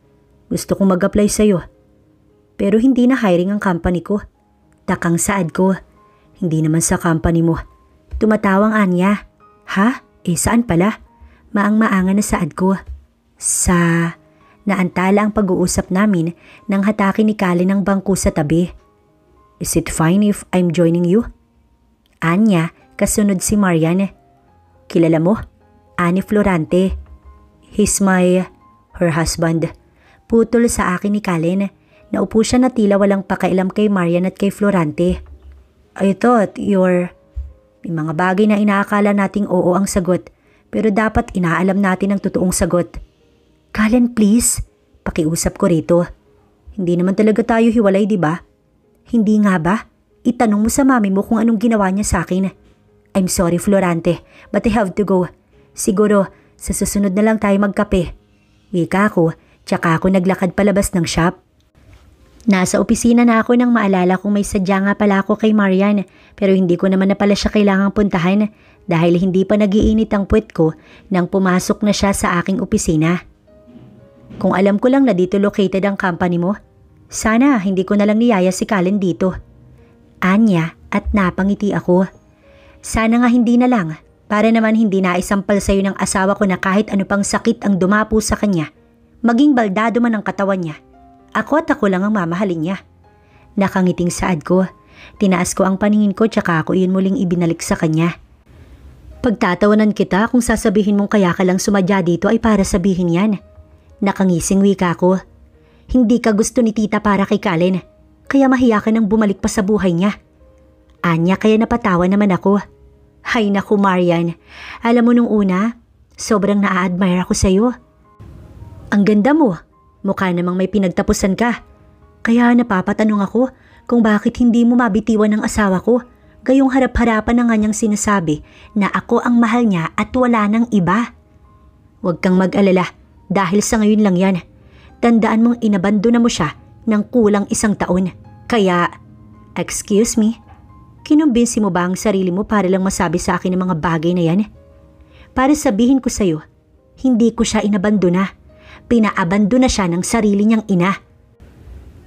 Gusto kong mag-apply sa'yo. Pero hindi na hiring ang company ko. Takang saad ko. Hindi naman sa company mo. Tumatawang Anya. Ha? Saan pala? Maang-maangan na saad ko. Naantala ang pag-uusap namin nang hatakin ni Kalin ang bangko sa tabi. Is it fine if I'm joining you? Anya, kasunod si Marian. Kilala mo? Ani Florante. He's her husband. Putol sa akin ni Kalin. Naupo siya na tila walang pakailam kay Marian at kay Florante. I thought May mga bagay na inaakala nating oo ang sagot, pero dapat inaalam natin ang totoong sagot. Kalin, please. Pakiusap ko rito. Hindi naman talaga tayo hiwalay, di ba? Hindi nga ba? Itanong mo sa mami mo kung anong ginawa niya sa akin. I'm sorry, Florante, but I have to go. Siguro, sa susunod na lang tayo magkape. Wika ko, Tsaka ako naglakad palabas ng shop. Nasa opisina na ako nang maalala kong may sadya nga pala ako kay Marian, pero hindi ko naman na pala siya kailangang puntahan dahil hindi pa nagiinit ang puwet ko nang pumasok na siya sa aking opisina. Kung alam ko lang na dito located ang company mo, sana hindi ko na lang niyaya si Kallen dito. Anya at napangiti ako. Sana nga hindi na lang, para naman hindi naisampal sa'yo ng asawa ko na kahit ano pang sakit ang dumapo sa kanya, maging baldado man ang katawan niya. Ako at ako lang ang mamahalin niya. Nakangiting saad ko. Tinaas ko ang paningin ko tsaka ako iyon muling ibinalik sa kanya. Pagtatawanan kita kung sasabihin mong kaya ka lang sumadya dito ay para sabihin yan. Nakangising wika ko. Hindi ka gusto ni tita para kay Kallen, kaya mahiya ka nang bumalik pa sa buhay niya. Anya kaya napatawa naman ako. Hay naku Marian, alam mo nung una, sobrang naa-admire ako sa'yo. Ang ganda mo. Mukha namang may pinagtapusan ka. Kaya napapatanong ako kung bakit hindi mo mabitiwan ng asawa ko. Gayong harap-harapan na nga niyang sinasabi na ako ang mahal niya at wala nang iba. Huwag kang mag-alala dahil sa ngayon lang yan. Tandaan mong inabandona mo siya ng kulang 1 taon. Kaya, excuse me, kinumbinsi mo ba ang sarili mo para lang masabi sa akin ng mga bagay na yan? Para sabihin ko sa'yo, hindi ko siya inabandona. Pinaabandona siya ng sarili niyang ina.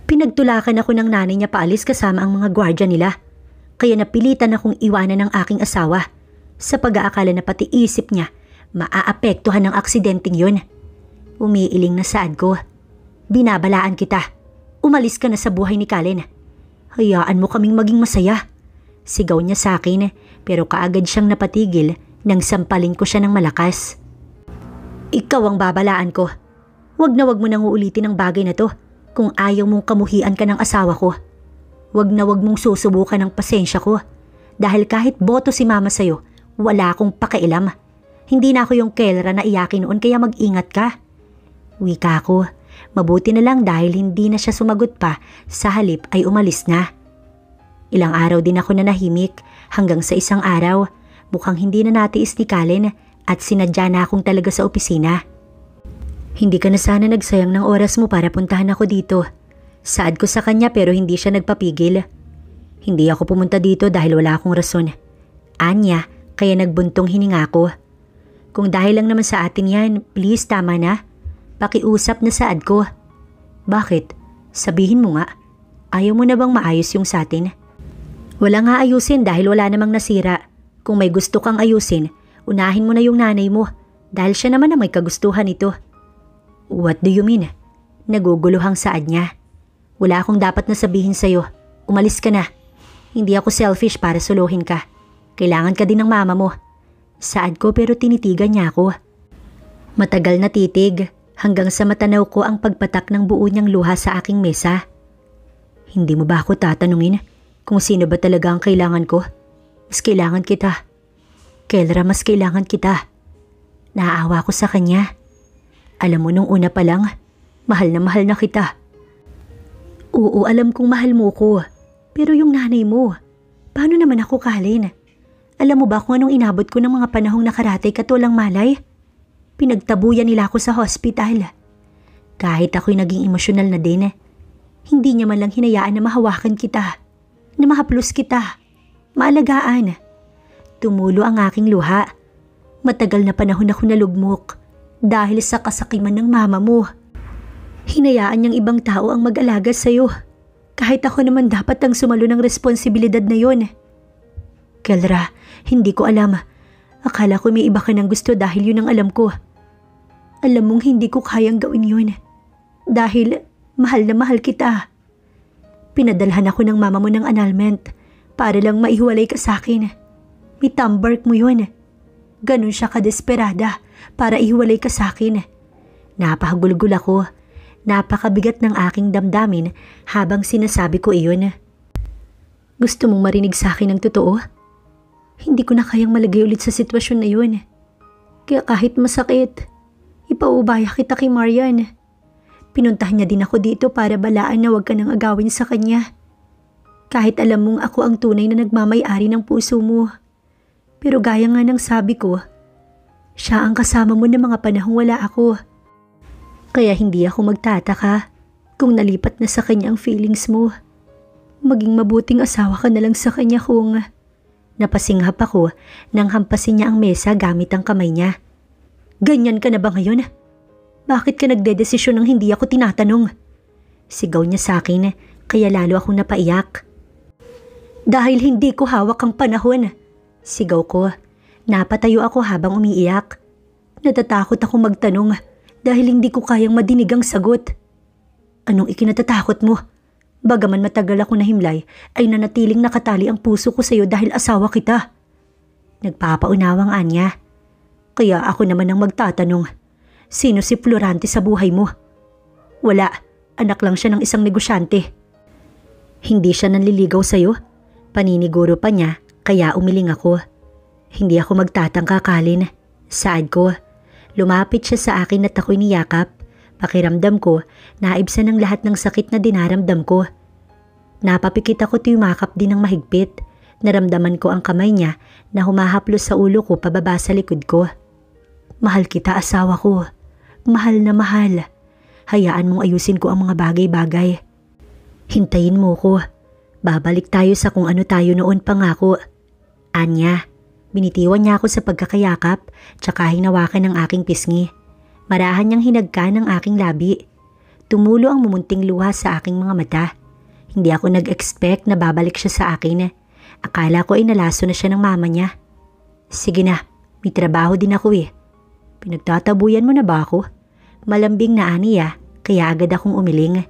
Pinagtulakan ako ng nanay niya paalis kasama ang mga gwardya nila. Kaya napilitan akong iwanan ng aking asawa sa pag-aakala na pati isip niya maaapektuhan ng aksidenteng yun. Umiiling na saad ko. Binabalaan kita. Umalis ka na sa buhay ni Kallen. Hayaan mo kaming maging masaya. Sigaw niya sa akin pero kaagad siyang napatigil nang sampalin ko siya ng malakas. Ikaw ang babalaan ko. Wag na wag mo nang uulitin ang bagay na to kung ayaw mong kamuhian ka ng asawa ko. Wag na wag mong susubukan ng pasensya ko dahil kahit boto si mama sa'yo, wala akong pakialam. Hindi na ako yung Kelra na iyakin noon kaya mag-ingat ka. Wika ko, mabuti na lang dahil hindi na siya sumagot pa, sa halip ay umalis na. Ilang araw din ako nanahimik hanggang sa isang araw, mukhang hindi na natiis ni Kallen at sinadya na akong talaga sa opisina. Hindi ka na sana nagsayang ng oras mo para puntahan ako dito. Saad ko sa kanya pero hindi siya nagpapigil. Hindi ako pumunta dito dahil wala akong rason. Anya, kaya nagbuntong hininga ko. Kung dahil lang naman sa atin yan, please tama na. Pakiusap na saad ko. Bakit? Sabihin mo nga. Ayaw mo na bang maayos yung sa atin? Wala nga ayusin dahil wala namang nasira. Kung may gusto kang ayusin, unahin mo na yung nanay mo dahil siya naman ang may kagustuhan ito. What do you mean? Naguguluhang saad niya. Wala akong dapat na sabihin sa'yo. Umalis ka na. Hindi ako selfish para suluhin ka. Kailangan ka din ng mama mo. Saad ko pero tinitigan niya ako. Matagal na titig hanggang sa matanaw ko ang pagpatak ng buo niyang luha sa aking mesa. Hindi mo ba ako tatanungin kung sino ba talaga ang kailangan ko? Mas kailangan kita. Kelra, mas kailangan kita. Naaawa ko sa kanya. Alam mo nung una pa lang, mahal na kita. Oo, alam kong mahal mo ko. Pero yung nanay mo, paano naman ako, Kallen? Alam mo ba kung anong inabot ko ng mga panahong nakaratay ka tulang malay? Pinagtabuyan nila ako sa hospital. Kahit ako'y naging emosyonal na din, hindi niya man lang hinayaan na mahawakan kita, na mahaplos kita, maalagaan. Tumulo ang aking luha. Matagal na panahon ako nalugmok dahil sa kasakiman ng mama mo. Hinayaan niyang ibang tao ang mag-alaga sa'yo. Kahit ako naman dapat ang sumalo ng responsibilidad na yon. Kelra, hindi ko alam. Akala ko may iba ka ng gusto dahil yun ang alam ko. Alam mong hindi ko kayang gawin yun. Dahil mahal na mahal kita. Pinadalhan ako ng mama mo ng annulment para lang maihiwalay ka sa akin. May tambark mo yun. Ganun siya kadesperada para ihiwalay ka sa akin. Napahagulgul ako. Napakabigat ng aking damdamin habang sinasabi ko iyon. Gusto mong marinig sa akin ng totoo? Hindi ko na kayang malagay ulit sa sitwasyon na yun. Kaya kahit masakit, ipaubaya kita kay Marian. Pinuntahan niya din ako dito para balaan na huwag ka nang agawin sa kanya. Kahit alam mong ako ang tunay na nagmamay-ari ng puso mo. Pero gaya nga ng sabi ko, siya ang kasama mo ng mga panahong wala ako. Kaya hindi ako magtataka kung nalipat na sa kanya ang feelings mo. Maging mabuting asawa ka na lang sa kanya kung... Napasinghap ako nang hampasin niya ang mesa gamit ang kamay niya. Ganyan ka na ba ngayon? Bakit ka nagdedesisyon ng hindi ako tinatanong? Sigaw niya sa akin kaya lalo akong napaiyak. Dahil hindi ko hawak ang panahon. Sigaw ko. Napatayo ako habang umiiyak. Natatakot ako magtanong dahil hindi ko kayang madinig ang sagot. Anong ikinatatakot mo? Bagaman matagal ako nahimlay, ay nanatiling nakatali ang puso ko sa iyo dahil asawa kita. Nagpapaunawang Anya. Kaya ako naman ang magtatanong, sino si Florante sa buhay mo? Wala, anak lang siya ng isang negosyante. Hindi siya nanliligaw sa iyo? Paniniguro pa niya, kaya umiling ako. Hindi ako magtatangka, Kalin. Saad ko. Lumapit siya sa akin at ako'y niyakap. Pakiramdam ko, naibsan ng lahat ng sakit na dinaramdam ko. Napapikit ako tumakap din ng mahigpit. Naramdaman ko ang kamay niya na humahaplos sa ulo ko pababa sa likod ko. Mahal kita, asawa ko. Mahal na mahal. Hayaan mong ayusin ko ang mga bagay-bagay. Hintayin mo ko. Babalik tayo sa kung ano tayo noon, pangako. Anya, binitiwan niya ako sa pagkakayakap tsaka hinawakan ng aking pisngi. Marahan niyang hinagkan ng aking labi. Tumulo ang mumunting luha sa aking mga mata. Hindi ako nag-expect na babalik siya sa akin. Akala ko ay nalaso na siya ng mama niya. Sige na, may trabaho din ako eh. Pinagtatabuyan mo na ba ako? Malambing na aniya, kaya agad akong umiling.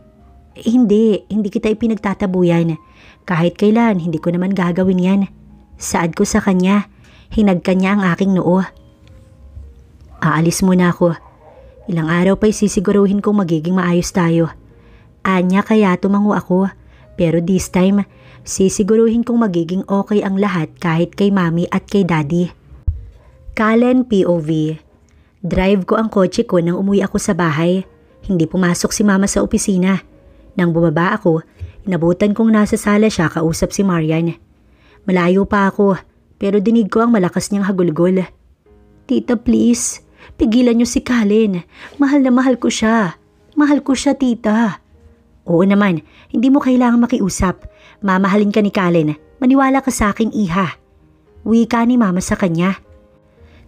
Hindi kita ipinagtatabuyan. Kahit kailan, hindi ko naman gagawin yan. Saad ko sa kanya, hinagkan niya ang aking noo. Aalis muna ako. Ilang araw pa'y sisiguruhin kong magiging maayos tayo. Anya kaya tumango ako, pero this time, sisiguruhin kong magiging okay ang lahat kahit kay mami at kay daddy. Kallen POV. Drive ko ang kotse ko nang umuwi ako sa bahay. Hindi pumasok si mama sa opisina. Nang bumaba ako, inabutan kong nasa sala siya kausap si Marian. Malayo pa ako, pero dinig ko ang malakas niyang hagulgol. Tita, please. Pigilan niyo si Kallen. Mahal na mahal ko siya. Mahal ko siya, tita. Oo naman, hindi mo kailangang makiusap. Mamahalin ka ni Kallen. Maniwala ka sa aking iha. Wika ni mama sa kanya.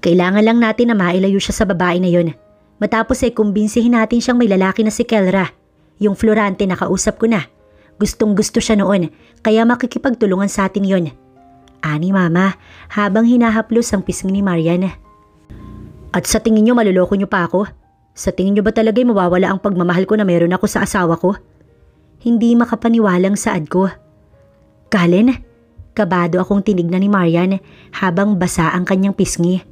Kailangan lang natin na mailayo siya sa babae na yon. Matapos ay kumbinsihin natin siyang may lalaki na si Kelra. Yung Florante na kausap ko na. Gustong gusto siya noon, kaya makikipagtulungan sa atin yon. Ani mama, habang hinahaplos ang pisngi ni Marian. At sa tingin niyo maluloko niyo pa ako? Sa tingin niyo ba talaga'y mawawala ang pagmamahal ko na meron ako sa asawa ko? Hindi makapaniwalang saad ko. Kallen, kabado akong tinignan ni Marian habang basa ang kanyang pisngi.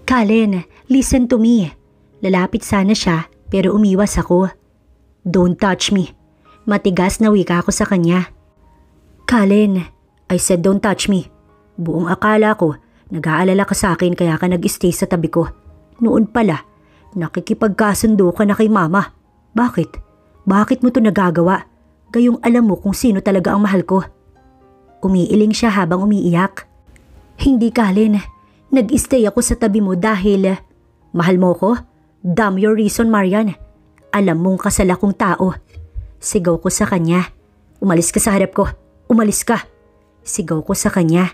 Kallen, listen to me. Lalapit sana siya pero umiwas ako. Don't touch me. Matigas na wika ako sa kanya. Kallen, I said don't touch me. Buong akala ko, nag-aalala ka sa akin kaya ka nag-stay sa tabi ko. Noon pala, nakikipagkasundo ka na kay mama. Bakit? Bakit mo to nagagawa? Gayong alam mo kung sino talaga ang mahal ko. Umiiling siya habang umiiyak. Hindi, Kallen. Nag-stay ako sa tabi mo dahil... Mahal mo ko? Damn your reason, Marian. Alam mong kasal akong tao. Sigaw ko sa kanya. Umalis ka sa harap ko. Umalis ka. Sigaw ko sa kanya.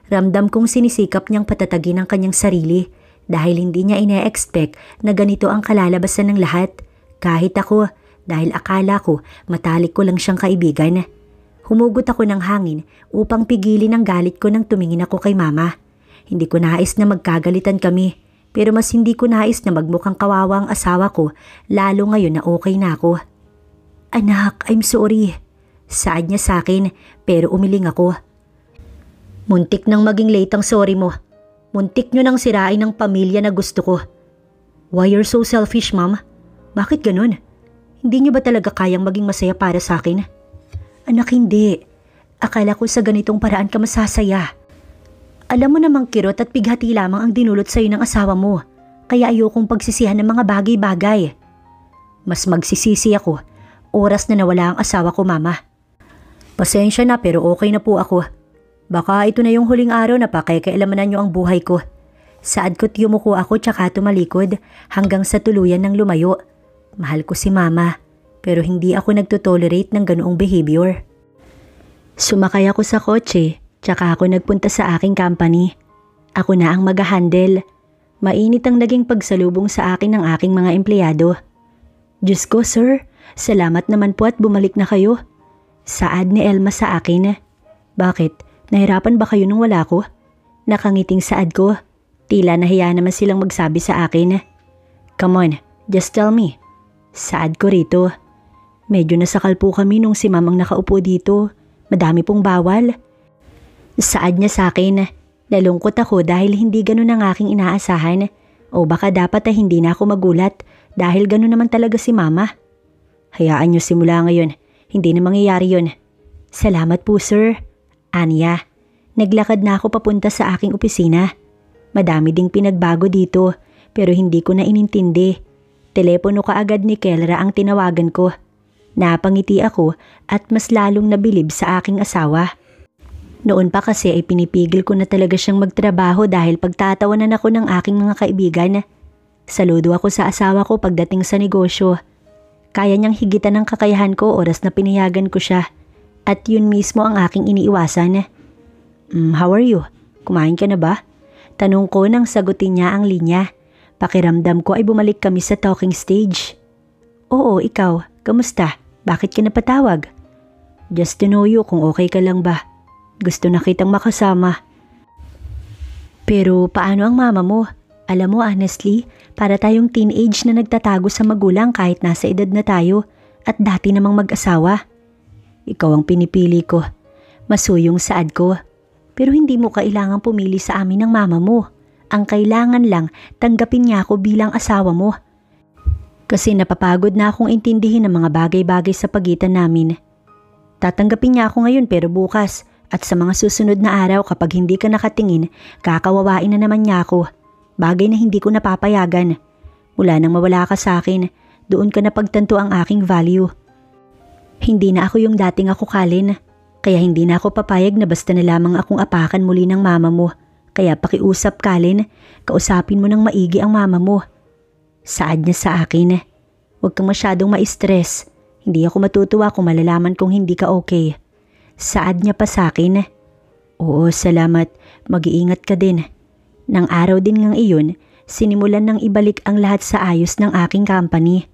Ramdam kong sinisikap niyang patatagin ang kanyang sarili dahil hindi niya ine-expect na ganito ang kalalabasan ng lahat. Kahit ako, dahil akala ko matalik ko lang siyang kaibigan. Humugot ako ng hangin upang pigilin ang galit ko nang tumingin ako kay mama. Hindi ko nais na magkagalitan kami, pero mas hindi ko nais na magmukhang kawawa ang asawa ko, lalo ngayon na okay na ako. Anak, I'm sorry. Saad niya sa akin, pero umiling ako. Muntik nang maging late ang sorry mo. Muntik nyo nang sirain ang pamilya na gusto ko. Why you're so selfish, ma'am? Bakit ganun? Hindi nyo ba talaga kayang maging masaya para sa akin? Anak, hindi. Akala ko sa ganitong paraan ka masasaya. Alam mo namang kirot at pighati lamang ang dinulot sa'yo ng asawa mo. Kaya ayokong pagsisihan ng mga bagay-bagay. Mas magsisisi ako. Oras na nawala ang asawa ko, mama. Pasensya na pero okay na po ako. Baka ito na yung huling araw na pakikailaman nyo ang buhay ko. Saad ko't yumuko ako tsaka tumalikod hanggang sa tuluyan ng lumayo. Mahal ko si mama, pero hindi ako nagtotolerate ng ganoong behavior. Sumakay ako sa kotse, tsaka ako nagpunta sa aking company. Ako na ang mag-handle. Mainit ang naging pagsalubong sa akin ng aking mga empleyado. Diyos ko, sir, salamat naman po at bumalik na kayo. Saad ni Elma sa akin. Bakit? Nahirapan ba kayo nung wala ko? Nakangiting saad ko. Tila nahiya naman silang magsabi sa akin. Come on, just tell me. Saad ko rito. Medyo nasakal po kami nung si mamang nakaupo dito. Madami pong bawal. Saad niya sa akin. Nalungkot ako dahil hindi ganun ang aking inaasahan. O baka dapat ay hindi na ako magulat dahil ganun naman talaga si mama. Hayaan niyo simula ngayon. Hindi na mangyayari yun. Salamat po, sir. Anya, naglakad na ako papunta sa aking opisina. Madami ding pinagbago dito pero hindi ko na inintindi. Telepono kaagad ni Kelra ang tinawagan ko. Napangiti ako at mas lalong nabilib sa aking asawa. Noon pa kasi ay pinipigil ko na talaga siyang magtrabaho dahil pagtatawanan ako ng aking mga kaibigan. Saludo ako sa asawa ko pagdating sa negosyo. Kaya niyang higitan ng kakayahan ko oras na pinayagan ko siya. At yun mismo ang aking iniiwasan. How are you? Kumain ka na ba? Tanong ko nang sagutin niya ang linya. Pakiramdam ko ay bumalik kami sa talking stage. Oo, ikaw. Kamusta? Bakit ka napatawag? Just to know you kung okay ka lang ba. Gusto na kitang makasama. Pero paano ang mama mo? Alam mo honestly, para tayong teenage na nagtatago sa magulang kahit nasa edad na tayo at dati namang mag-asawa. Ikaw ang pinipili ko. Masuyong saad ko. Pero hindi mo kailangang pumili sa amin ng mama mo. Ang kailangan lang, tanggapin niya ako bilang asawa mo. Kasi napapagod na akong intindihin ang mga bagay-bagay sa pagitan namin. Tatanggapin niya ako ngayon pero bukas at sa mga susunod na araw kapag hindi ka nakatingin, kakawawain na naman niya ako. Bagay na hindi ko napapayagan. Mula nang mawala ka sa akin, doon ka napagtanto ang aking value. Hindi na ako yung dating ako, Kalin. Kaya hindi na ako papayag na basta na lamang akong apakan muli ng mama mo. Kaya pakiusap, Kalin, kausapin mo ng maigi ang mama mo. Saad niya sa akin. Huwag kang masyadong ma-stress. Hindi ako matutuwa kung malalaman kong hindi ka okay. Saad niya pa sa akin. Oo, salamat. Mag-iingat ka din. Nang araw din ngang iyon, sinimulan nang ibalik ang lahat sa ayos ng aking company.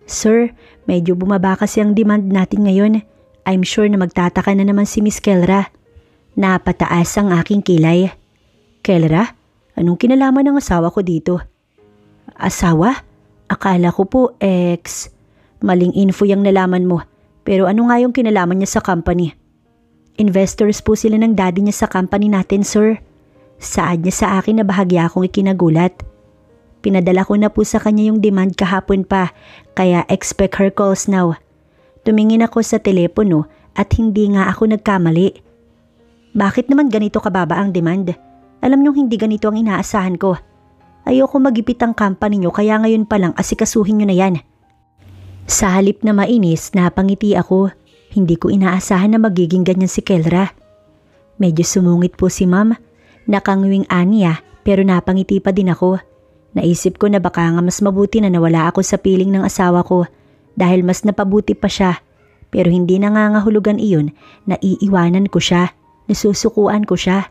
Sir, medyo bumaba kasi ang demand natin ngayon. I'm sure na magtataka na naman si Miss Kelra. Napataas ang aking kilay. Kelra? Anong kinalaman ng asawa ko dito? Asawa? Akala ko po, ex. Maling info yung nalaman mo. Pero ano nga yung kinalaman niya sa company? Investors po sila ng daddy niya sa company natin, sir. Saad niya sa akin na bahagya akong ikinagulat. Pinadala ko na po sa kanya yung demand kahapon pa, kaya expect her calls now. Tumingin ako sa telepono at hindi nga ako nagkamali. Bakit naman ganito kababa ang demand? Alam niyong hindi ganito ang inaasahan ko. Ayoko magipit ang company niyo kaya ngayon pa lang asikasuhin niyo na yan. Sa halip na mainis, napangiti ako. Hindi ko inaasahan na magiging ganyan si Kelra. Medyo sumungit po si ma'am. Nakangwing aniya pero napangiti pa din ako. Naisip ko na baka nga mas mabuti na nawala ako sa piling ng asawa ko dahil mas napabuti pa siya. Pero hindi nangangahulugan iyon na iiwanan ko siya, nasusukuan ko siya.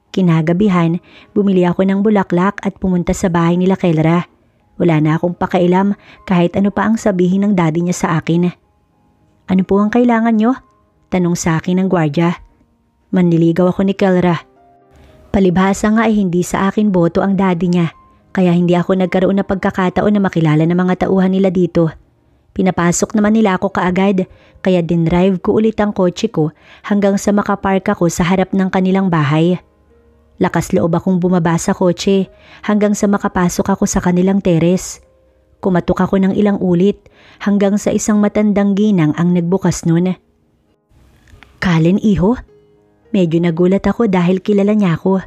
Kinagabihan, bumili ako ng bulaklak at pumunta sa bahay nila Kelra. Wala na akong pakailam kahit ano pa ang sabihin ng daddy niya sa akin. Ano po ang kailangan nyo? Tanong sa akin ng gwardya. Manliligaw ako ni Kelra. Palibhasa nga ay hindi sa akin boto ang daddy niya. Kaya hindi ako nagkaroon na pagkakataon na makilala ng mga tauhan nila dito. Pinapasok naman nila ako kaagad, kaya dinrive ko ulit ang kotse ko hanggang sa makapark ako sa harap ng kanilang bahay. Lakas loob akong bumaba sa kotse hanggang sa makapasok ako sa kanilang teres. Kumatok ako ng ilang ulit hanggang sa isang matandang ginang ang nagbukas nun. Kalin, iho? Medyo nagulat ako dahil kilala niya ako.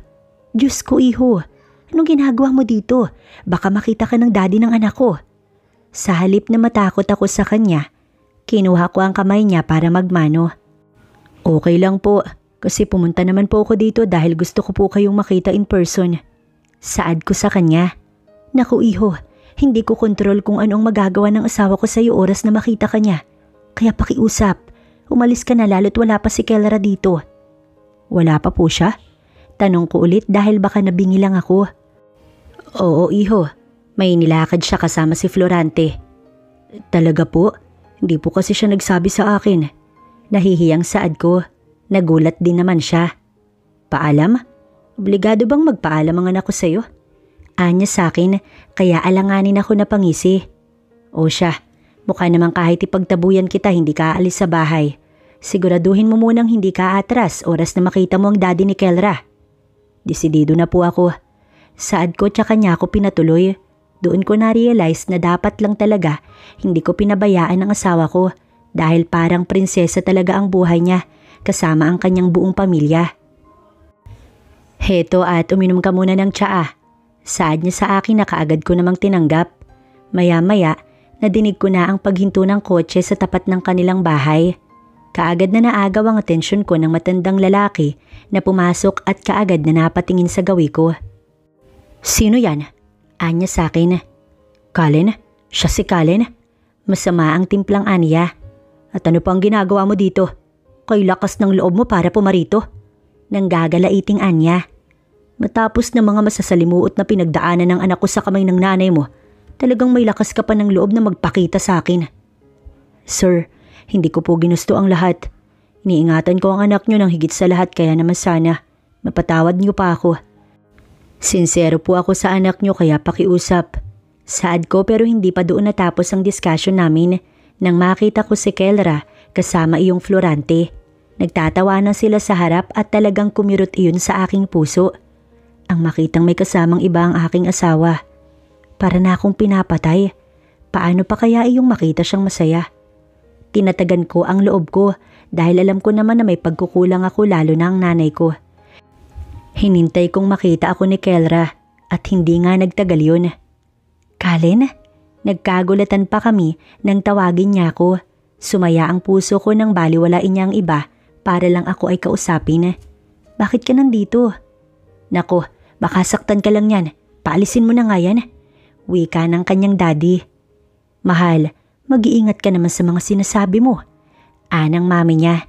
Diyos ko, iho. Anong ginagawa mo dito? Baka makita ka ng daddy ng anak ko. Sa halip na matakot ako sa kanya, kinuha ko ang kamay niya para magmano. Okay lang po, kasi pumunta naman po ako dito dahil gusto ko po kayong makita in person. Saad ko sa kanya. Naku iho, hindi ko kontrol kung anong magagawa ng asawa ko sa iyo oras na makita ka niya. Kaya pakiusap, umalis ka na lalo't wala pa si Kelra dito. Wala pa po siya? Tanong ko ulit dahil baka nabingi lang ako. Oo iho, may nilakad siya kasama si Florante. Talaga po? Hindi po kasi siya nagsabi sa akin. Nahihiyang saad ko. Nagulat din naman siya. Paalam? Obligado bang magpaalam ang anak ko sa'yo? Anya sa akin, kaya alanganin ako na pangisi. O siya, mukha naman kahit ipagtabuyan kita hindi ka aalis sa bahay. Siguraduhin mo munang hindi ka atras oras na makita mo ang daddy ni Kelra. Desidido na po ako. Saad ko tsaka niya ako pinatuloy. Doon ko na-realize na dapat lang talaga hindi ko pinabayaan ang asawa ko dahil parang prinsesa talaga ang buhay niya kasama ang kanyang buong pamilya. Heto at uminom ka muna ng tsaa. Saad niya sa akin na kaagad ko namang tinanggap. Maya-maya, nadinig ko na ang paghinto ng kotse sa tapat ng kanilang bahay. Kaagad na naagaw ang atensyon ko ng matandang lalaki na pumasok at kaagad na napatingin sa gawi ko. Sino yan? Anya sa akin. Colin? Siya si Colin? Masama ang timplang aniya. At ano pang ginagawa mo dito? Kay lakas ng loob mo para pumarito? Nanggagalaiting anya. Matapos ng mga masasalimuot na pinagdaanan ng anak ko sa kamay ng nanay mo, talagang may lakas ka pa ng loob na magpakita sa akin. Sir, hindi ko po ginusto ang lahat. Iniingatan ko ang anak nyo ng higit sa lahat kaya naman sana mapatawad nyo pa ako. Sincero po ako sa anak nyo kaya pakiusap. Saad ko pero hindi pa doon natapos ang discussion namin nang makita ko si Kelra kasama iyong Florante. Nagtatawanan sila sa harap at talagang kumirot iyon sa aking puso. Ang makitang may kasamang iba ang aking asawa. Para na akong pinapatay. Paano pa kaya iyong makita siyang masaya? Tinatagan ko ang loob ko dahil alam ko naman na may pagkukulang ako lalo na ang nanay ko. Hinintay kong makita ako ni Kelra at hindi nga nagtagal yun. Colin? Nagkagulatan pa kami nang tawagin niya ako. Sumaya ang puso ko nang baliwalain niya ang iba para lang ako ay kausapin. Bakit ka nandito? Nako, baka saktan ka lang yan. Paalisin mo na nga yan. Wika ng kanyang daddy. Mahal, mag-iingat ka naman sa mga sinasabi mo. Anang mami niya.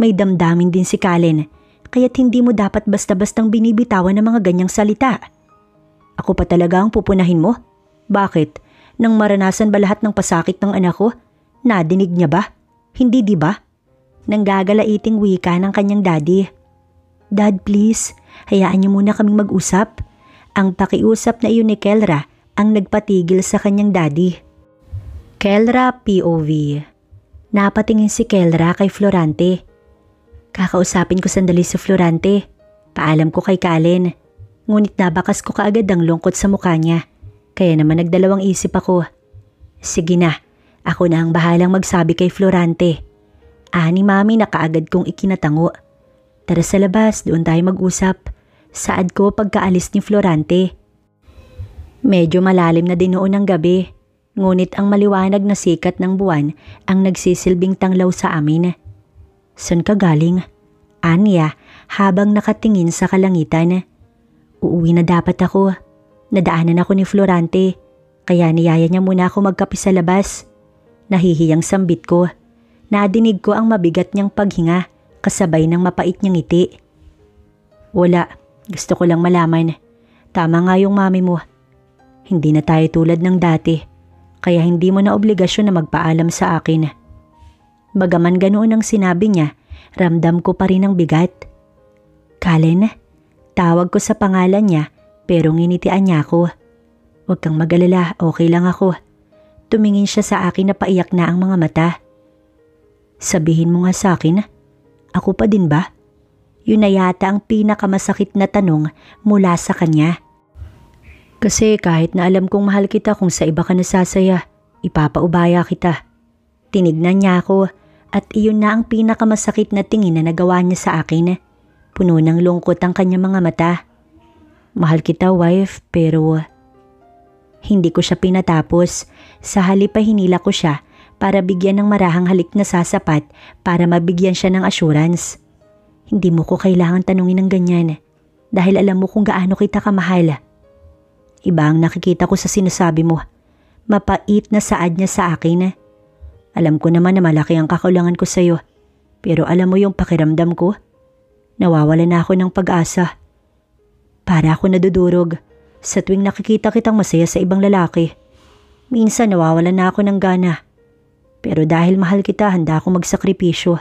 May damdamin din si Colin, kaya't hindi mo dapat basta-bastang binibitawan ng mga ganyang salita. Ako pa talaga ang pupunahin mo? Bakit? Nang maranasan ba lahat ng pasakit ng anak ko? Nadinig niya ba? Hindi di ba? Nanggagalaiting wika ng kanyang daddy. Dad, please, hayaan niyo muna kaming mag-usap. Ang pakiusap na iyon ni Kelra ang nagpatigil sa kanyang daddy. Kelra POV. Napatingin si Kelra kay Florante. Kakausapin ko sandali si Florante. Paalam ko kay Colin. Ngunit nabakas ko kaagad ang lungkot sa mukha niya. Kaya naman nagdalawang isip ako. Sige na, ako na ang bahalang magsabi kay Florante. Ani mami na kaagad kong ikinatango. Tara sa labas, doon tayo mag-usap. Saad ko pagkaalis ni Florante. Medyo malalim na din noon ang gabi. Ngunit ang maliwanag na sikat ng buwan ang nagsisilbing tanglaw sa amin. San ka galing? Anya habang nakatingin sa kalangitan. Uuwi na dapat ako. Nadaanan ako ni Florante. Kaya niyaya niya muna ako magkape sa labas. Nahihiyang sambit ko. Nadinig ko ang mabigat niyang paghinga kasabay ng mapait niyang ngiti. Wala, gusto ko lang malaman. Tama nga yung mami mo. Hindi na tayo tulad ng dati, kaya hindi mo na obligasyon na magpaalam sa akin. Bagaman ganoon ang sinabi niya, ramdam ko pa rin ang bigat. Colin, tawag ko sa pangalan niya pero nginitian niya ako. Huwag kang mag-alala, okay lang ako. Tumingin siya sa akin na paiyak na ang mga mata. Sabihin mo nga sa akin, ako pa din ba? Yun na yata ang pinakamasakit na tanong mula sa kanya. Kasi kahit na alam kong mahal kita kung sa iba ka nasasaya, ipapaubaya kita. Tinignan niya ako at iyon na ang pinakamasakit na tingin na nagawa niya sa akin. Puno ng lungkot ang kanyang mga mata. Mahal kita, wife, pero hindi ko siya pinatapos. Sa halip ay hinila ko siya para bigyan ng marahang halik na sasapat para mabigyan siya ng assurance. Hindi mo ko kailangan tanungin ng ganyan dahil alam mo kung gaano kita kamahal. Iba ang nakikita ko sa sinasabi mo. Mapait na saad niya sa akin. Alam ko naman na malaki ang kakulangan ko sa'yo. Pero alam mo yung pakiramdam ko? Nawawala na ako ng pag-asa. Para ako nadudurog sa tuwing nakikita kitang masaya sa ibang lalaki. Minsan nawawala na ako ng gana. Pero dahil mahal kita, handa akong magsakripisyo.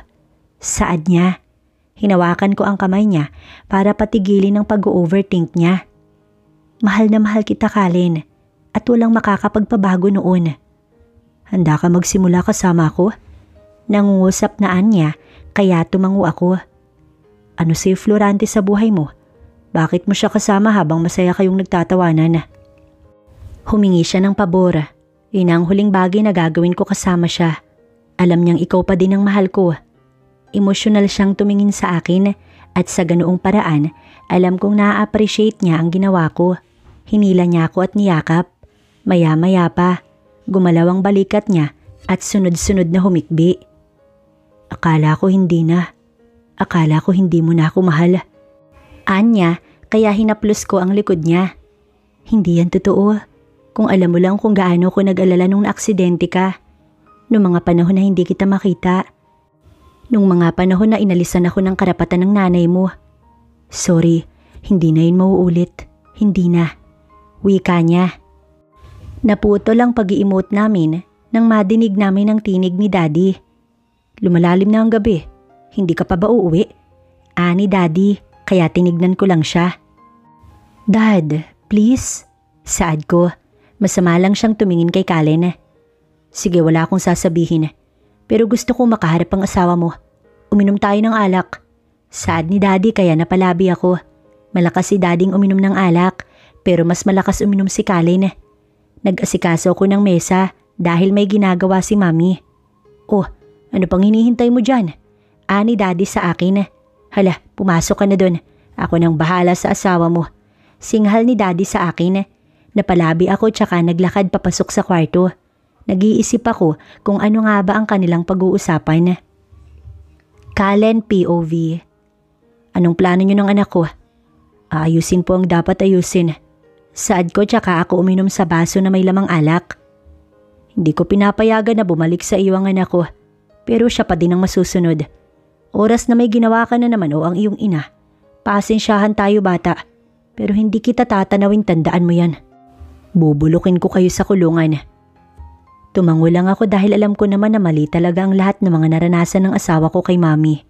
Saad niya. Hinawakan ko ang kamay niya para patigilin ang pag-overthink niya. Mahal na mahal kita, Kalin, at walang makakapagpabago noon. Handa ka magsimula kasama ko? Nangungusap na niya, kaya tumango ako. Ano si Florante sa buhay mo? Bakit mo siya kasama habang masaya kayong nagtatawanan? Humingi siya ng pabor. Yun ang huling bagay na gagawin ko kasama siya. Alam niyang ikaw pa din ang mahal ko. Emosyonal siyang tumingin sa akin at sa ganoong paraan, alam kong na-appreciate niya ang ginawa ko. Hinila niya ako at niyakap. Maya-maya pa, gumalaw ang balikat niya at sunod-sunod na humikbi. Akala ko hindi na. Akala ko hindi mo na ako mahal. Anya, kaya hinaplos ko ang likod niya. Hindi yan totoo. Kung alam mo lang kung gaano ko nag-alala nung naaksidente ka. Noong mga panahon na hindi kita makita. Nung mga panahon na inalisan ako ng karapatan ng nanay mo. Sorry, hindi na yun mauulit. Hindi na. Wika niya. Naputo lang pag-i-emote namin nang madinig namin ang tinig ni Daddy. Lumalalim na ang gabi. Hindi ka pa ba uuwi? Ani Daddy, kaya tinignan ko lang siya. Dad, please? Saad ko. Masama lang siyang tumingin kay Kalin. Sige, wala akong sasabihin. Pero gusto kong makaharap ang asawa mo. Uminom tayo ng alak. Saad ni Daddy kaya napalabi ako. Malakas si Dadding uminom ng alak, pero mas malakas uminom si Kalin. Nag-asikaso ko ng mesa dahil may ginagawa si Mami. Oh, ano pang hinihintay mo dyan? Ani Daddy sa akin. Hala, pumasok ka na dun. Ako nang bahala sa asawa mo. Singhal ni Daddy sa akin. Napalabi ako tsaka naglakad papasok sa kwarto. Nag-iisip ako kung ano nga ba ang kanilang pag-uusapan. Kalin POV. Anong plano niyo ng anak ko? Aayusin po ang dapat ayusin. Saad ko tsaka ako uminom sa baso na may lamang alak. Hindi ko pinapayagan na bumalik sa iyo ang anak ko. Pero siya pa din ang masusunod. Oras na may ginawa ka na naman o ang iyong ina. Pasensyahan tayo bata. Pero hindi kita tatanawin, tandaan mo yan. Bubulukin ko kayo sa kulungan. Tumango lang ako dahil alam ko naman na mali talaga ang lahat ng mga naranasan ng asawa ko kay Mami.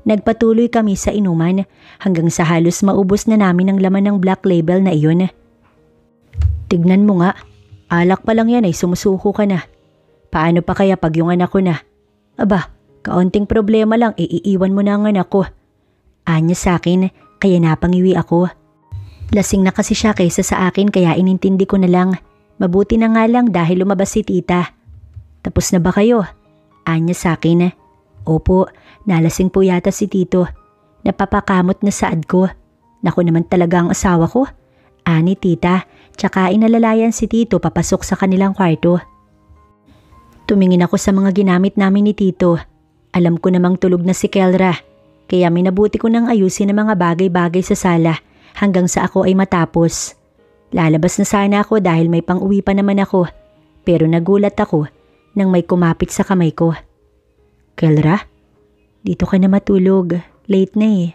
Nagpatuloy kami sa inuman hanggang sa halos maubos na namin ang laman ng Black Label na iyon. Tignan mo nga, alak pa lang yan ay sumusuko ka na. Paano pa kaya pag yung anak ko na? Aba, kaunting problema lang iiwan mo na ang anak ko. Anya sa akin, kaya napangiwi ako. Lasing na kasi siya kaysa sa akin kaya inintindi ko na lang. Mabuti na nga lang dahil lumabas si tita. Tapos na ba kayo? Anya sa akin. Opo, nalasing po yata si tito. Napapakamot na saad ko. Naku naman talaga ang asawa ko. Ani tita, tsaka inalalayan si tito papasok sa kanilang kwarto. Tumingin ako sa mga ginamit namin ni tito. Alam ko namang tulog na si Kelra. Kaya minabuti ko nang ayusin ang mga bagay-bagay sa sala hanggang sa ako ay matapos. Lalabas na sana ako dahil may pang-uwi pa naman ako. Pero nagulat ako nang may kumapit sa kamay ko. Kelra, dito ka na matulog. Late na eh.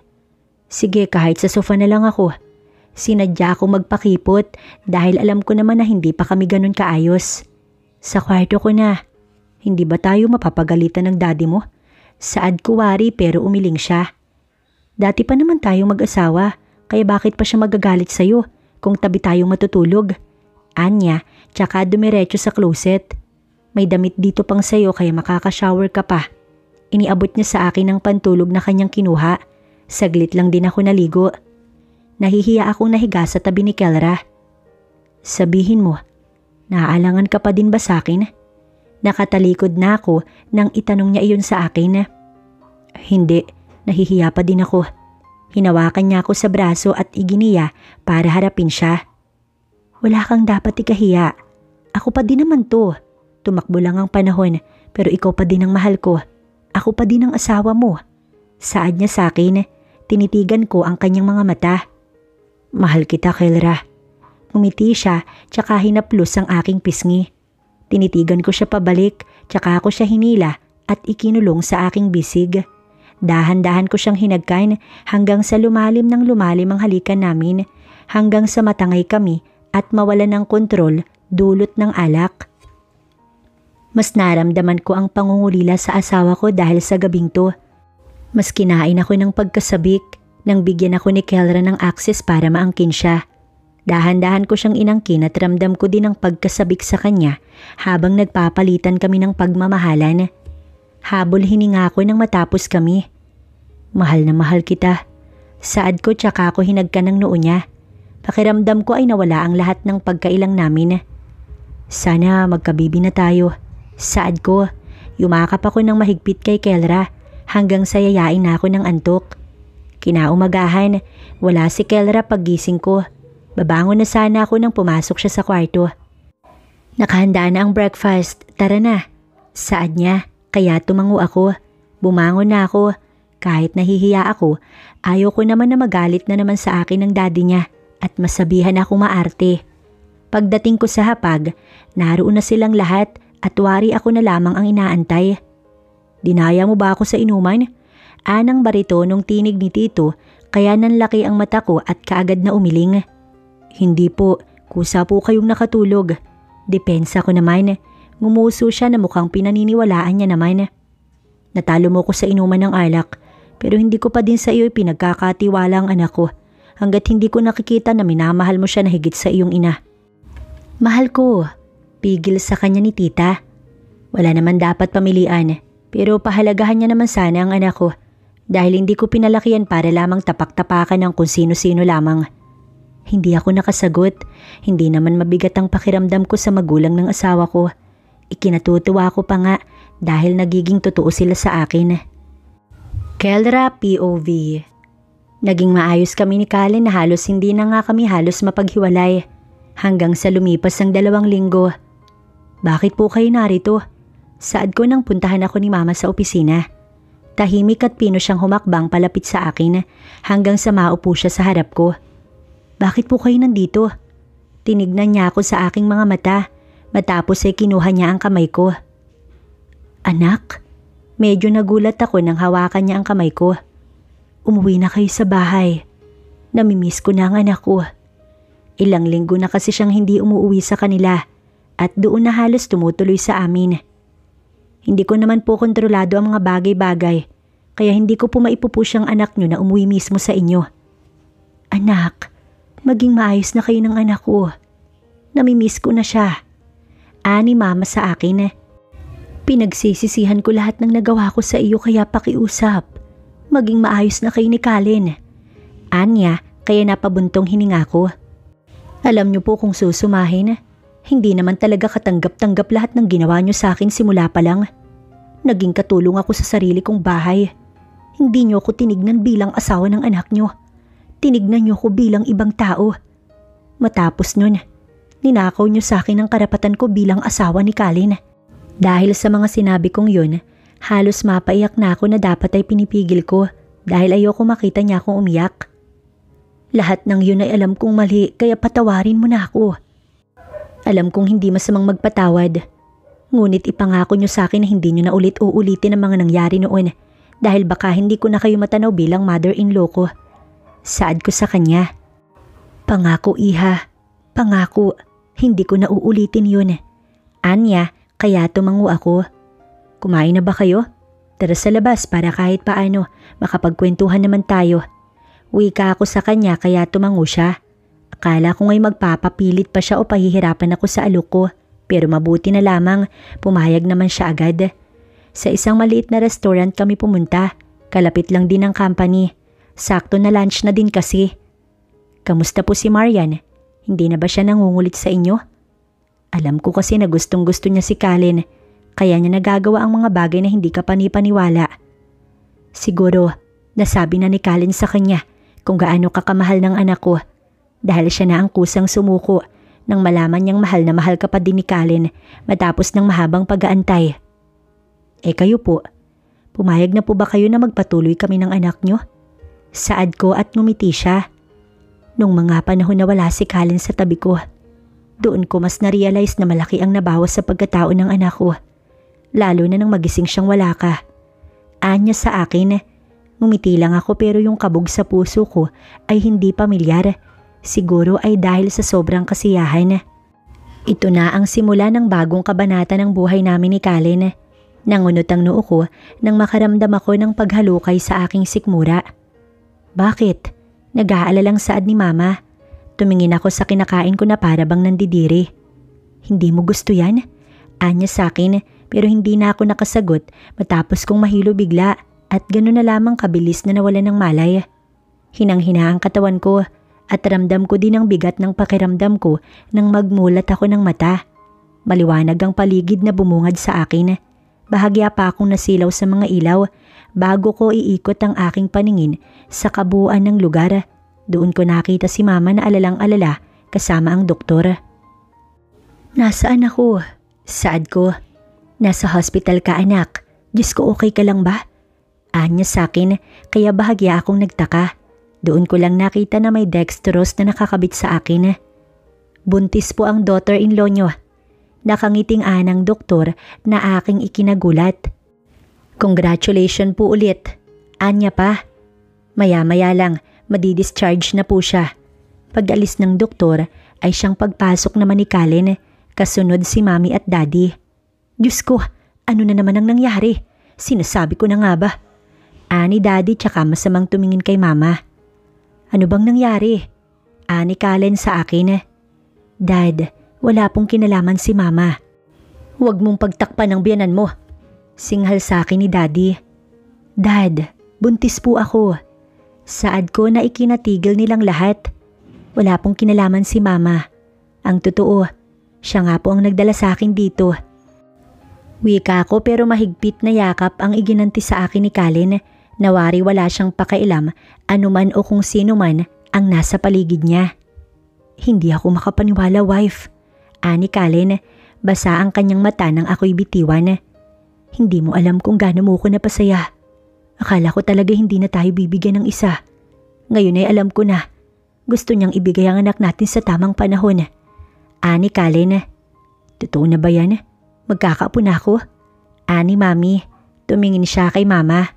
Sige, kahit sa sofa na lang ako. Sinadya akong magpakipot dahil alam ko naman na hindi pa kami ganun kaayos. Sa kwarto ko na. Hindi ba tayo mapapagalitan ng daddy mo? Saad ko wari pero umiling siya. Dati pa naman tayong mag-asawa, kaya bakit pa siya magagalit sa'yo kung tabi tayong matutulog? Anya, tsaka dumiretso sa closet. May damit dito pang sa'yo kaya makaka-shower ka pa. Iniabot niya sa akin ang pantulog na kanyang kinuha. Saglit lang din ako naligo. Nahihiya akong nahiga sa tabi ni Kelra. Sabihin mo, naaalangan ka pa din ba sa akin? Nakatalikod na ako nang itanong niya iyon sa akin. Hindi, nahihiya pa din ako. Hinawakan niya ako sa braso at iginiya para harapin siya. Wala kang dapat ikahiya. Ako pa din naman to. Tumakbo lang ang panahon pero ikaw pa din ang mahal ko. Ako pa din ang asawa mo. Saad niya sa akin, tinitigan ko ang kanyang mga mata. Mahal kita, Kelra. Umiti siya tsaka hinaplos ang aking pisngi. Tinitigan ko siya pabalik tsaka ako siya hinila at ikinulong sa aking bisig. Dahan-dahan ko siyang hinagkan hanggang sa lumalim ng lumalim ang halikan namin hanggang sa matangay kami at mawalan ng kontrol dulot ng alak. Mas naramdaman ko ang pangungulila sa asawa ko dahil sa gabing to. Mas kinain ako ng pagkasabik nang bigyan ako ni Kelra ng access para maangkin siya. Dahan-dahan ko siyang inangkin at ramdam ko din ang pagkasabik sa kanya habang nagpapalitan kami ng pagmamahalan. Habol hininga ko nang matapos kami. Mahal na mahal kita. Saad ko tsaka ako hinagkan ng noo niya. Pakiramdam ko ay nawala ang lahat ng pagkailang namin. Sana magkabibi na tayo. Saad ko, yumakap ako ng mahigpit kay Kelra hanggang sa yayain na ako ng antok. Kinaumagahan, wala si Kelra paggising ko. Babangon na sana ako nang pumasok siya sa kwarto. Nakahanda na ang breakfast, tara na. Saad niya, kaya tumango ako. Bumangon na ako. Kahit nahihiya ako, ayaw ko naman na magalit na naman sa akin ng daddy niya at masabihan ako maarte. Pagdating ko sa hapag, naroon na silang lahat at wari ako na lamang ang inaantay. Dinaya mo ba ako sa inuman? Anang baritonong tinig ni Tito kaya nanlaki ang mata ko at kaagad na umiling. Hindi po, kusa po kayong nakatulog. Depensa ko naman. Ngumuso siya na mukhang pinaniniwalaan niya naman. Natalo mo ko sa inuman ng alak pero hindi ko pa din sa iyo pinagkakatiwala ang anak ko hanggat hindi ko nakikita na minamahal mo siya na higit sa iyong ina. Mahal ko, pigil sa kanya ni tita. Wala naman dapat pamilian pero pahalagahan niya naman sana ang anak ko dahil hindi ko pinalakihan para lamang tapak-tapakan ng kung sino-sino lamang. Hindi ako nakasagot, hindi naman mabigat ang pakiramdam ko sa magulang ng asawa ko. Ikinatutuwa ko pa nga dahil nagiging totoo sila sa akin. Kelra POV. Naging maayos kami ni Kalin na halos hindi na nga kami halos mapaghiwalay hanggang sa lumipas ang 2 linggo. Bakit po kayo narito? Saad ko nang puntahan ako ni mama sa opisina. Tahimik at pino siyang humakbang palapit sa akin hanggang sa maupo siya sa harap ko. Bakit po kayo nandito? Tinignan niya ako sa aking mga mata matapos ay kinuha niya ang kamay ko. Anak, medyo nagulat ako nang hawakan niya ang kamay ko. Umuwi na kayo sa bahay. Namimiss ko na ang anak ko. Ilang linggo na kasi siyang hindi umuwi sa kanila at doon na halos tumutuloy sa amin. Hindi ko naman po kontrolado ang mga bagay-bagay kaya hindi ko po maipupush ang anak niyo na umuwi mismo sa inyo. Anak, maging maayos na kayo ng anak ko. Namimiss ko na siya. Ani mama sa akin. Pinagsisisihan ko lahat ng nagawa ko sa iyo kaya pakiusap. Maging maayos na kayo ni Kalin. Anya, kaya napabuntong hininga ko. Alam niyo po kung susumahin, hindi naman talaga katanggap-tanggap lahat ng ginawa niyo sa akin simula pa lang. Naging katulong ako sa sarili kong bahay. Hindi niyo ako tinignan bilang asawa ng anak niyo. Tinignan niyo ako bilang ibang tao. Matapos nun, ninakaw niyo sa akin ang karapatan ko bilang asawa ni Kalin. Dahil sa mga sinabi kong yun, halos mapaiyak na ako na dapat ay pinipigil ko dahil ayoko makita niya akong umiyak. Lahat ng yun ay alam kong mali kaya patawarin mo na ako. Alam kong hindi masamang magpatawad. Ngunit ipangako niyo sa akin na hindi niyo na ulit-uulitin ang mga nangyari noon dahil baka hindi ko na kayo matanaw bilang mother-in-law ko. Saad ko sa kanya. Pangako iha, pangako, hindi ko na uulitin yun. Anya, kaya tumango ako. Kumain na ba kayo? Tara sa labas para kahit paano makapagkwentuhan naman tayo. Wika ako sa kanya kaya tumango siya. Akala ko nga'y magpapapilit pa siya o pahihirapan ako sa alok ko pero mabuti na lamang pumayag naman siya agad. Sa isang maliit na restaurant kami pumunta, kalapit lang din ng company. Sakto na lunch na din kasi. Kamusta po si Marian? Hindi na ba siya nangungulit sa inyo? Alam ko kasi na gustong gusto niya si Kalin kaya niya nagagawa ang mga bagay na hindi ka panipaniwala. Siguro nasabi na ni Kalin sa kanya kung gaano kakamahal ng anak ko dahil siya na ang kusang sumuko nang malaman niyang mahal na mahal ka pa din ni Kalin matapos ng mahabang pag-aantay. Kayo po, pumayag na po ba kayo na magpatuloy kami ng anak niyo? Saad ko at ngumiti siya. Nung mga panahon na wala si Kalin sa tabi ko, doon ko mas na-realize na malaki ang nabawas sa pagkatao ng anak ko. Lalo na nang magising siyang wala ka. Anya sa akin, ngumiti lang ako pero yung kabog sa puso ko ay hindi pamilyar. Siguro ay dahil sa sobrang kasiyahan. Ito na ang simula ng bagong kabanata ng buhay namin ni Kalin. Nangunot ang noo ko nang makaramdam ako ng paghalukay sa aking sikmura. Bakit? Nag-aalalang saad ni Mama. Tumingin ako sa kinakain ko na para bang nandidiri. Hindi mo gusto yan? Anya sa akin pero hindi na ako nakasagot matapos kong mahilo bigla at gano'n na lamang kabilis na nawala ng malay. Hinang-hina ang katawan ko at ramdam ko din ang bigat ng pakiramdam ko nang magmulat ako ng mata. Maliwanag ang paligid na bumungad sa akin. Bahagya pa akong nasilaw sa mga ilaw bago ko iikot ang aking paningin sa kabuuan ng lugar. Doon ko nakita si Mama na alalang-alala kasama ang doktor. Nasaan ako? Saad ko. Nasa hospital ka anak. Diyos ko, okay ka lang ba? Anya sa akin kaya bahagya akong nagtaka. Doon ko lang nakita na may dextrose na nakakabit sa akin. Buntis po ang daughter-in-law nyo. Nakangiting anang doktor na aking ikinagulat. Congratulations po ulit. Anya pa. Maya-maya lang, madidischarge na po siya. Pag-alis ng doktor ay siyang pagpasok naman ni Kalin, kasunod si Mami at Daddy. Diyos ko, ano na naman ang nangyari? Sinasabi ko na nga ba? Ani Daddy tsaka masamang tumingin kay Mama. Ano bang nangyari? Ani Kalin sa akin. Dad, wala pong kinalaman si Mama. Huwag mong pagtakpan ng biyanan mo. Singhal sa akin ni Daddy. Dad, buntis po ako. Saad ko na ikinatigil nilang lahat. Wala pong kinalaman si Mama. Ang totoo, siya nga po ang nagdala sa akin dito. Wika ko pero mahigpit na yakap ang iginanti sa akin ni Kalin. Nawari wala siyang pakailam anuman o kung sino man ang nasa paligid niya. Hindi ako makapaniwala, wife. Ani Kalin, basa ang kanyang mata nang ako'y bitiwan. Hindi mo alam kung gaano mo ko napasaya. Akala ko talaga hindi na tayo bibigyan ng isa. Ngayon ay alam ko na. Gusto niyang ibigay ang anak natin sa tamang panahon. Ani Kalin, totoo na ba yan? Magkakaapo na ako? Ani Mami, tumingin siya kay Mama.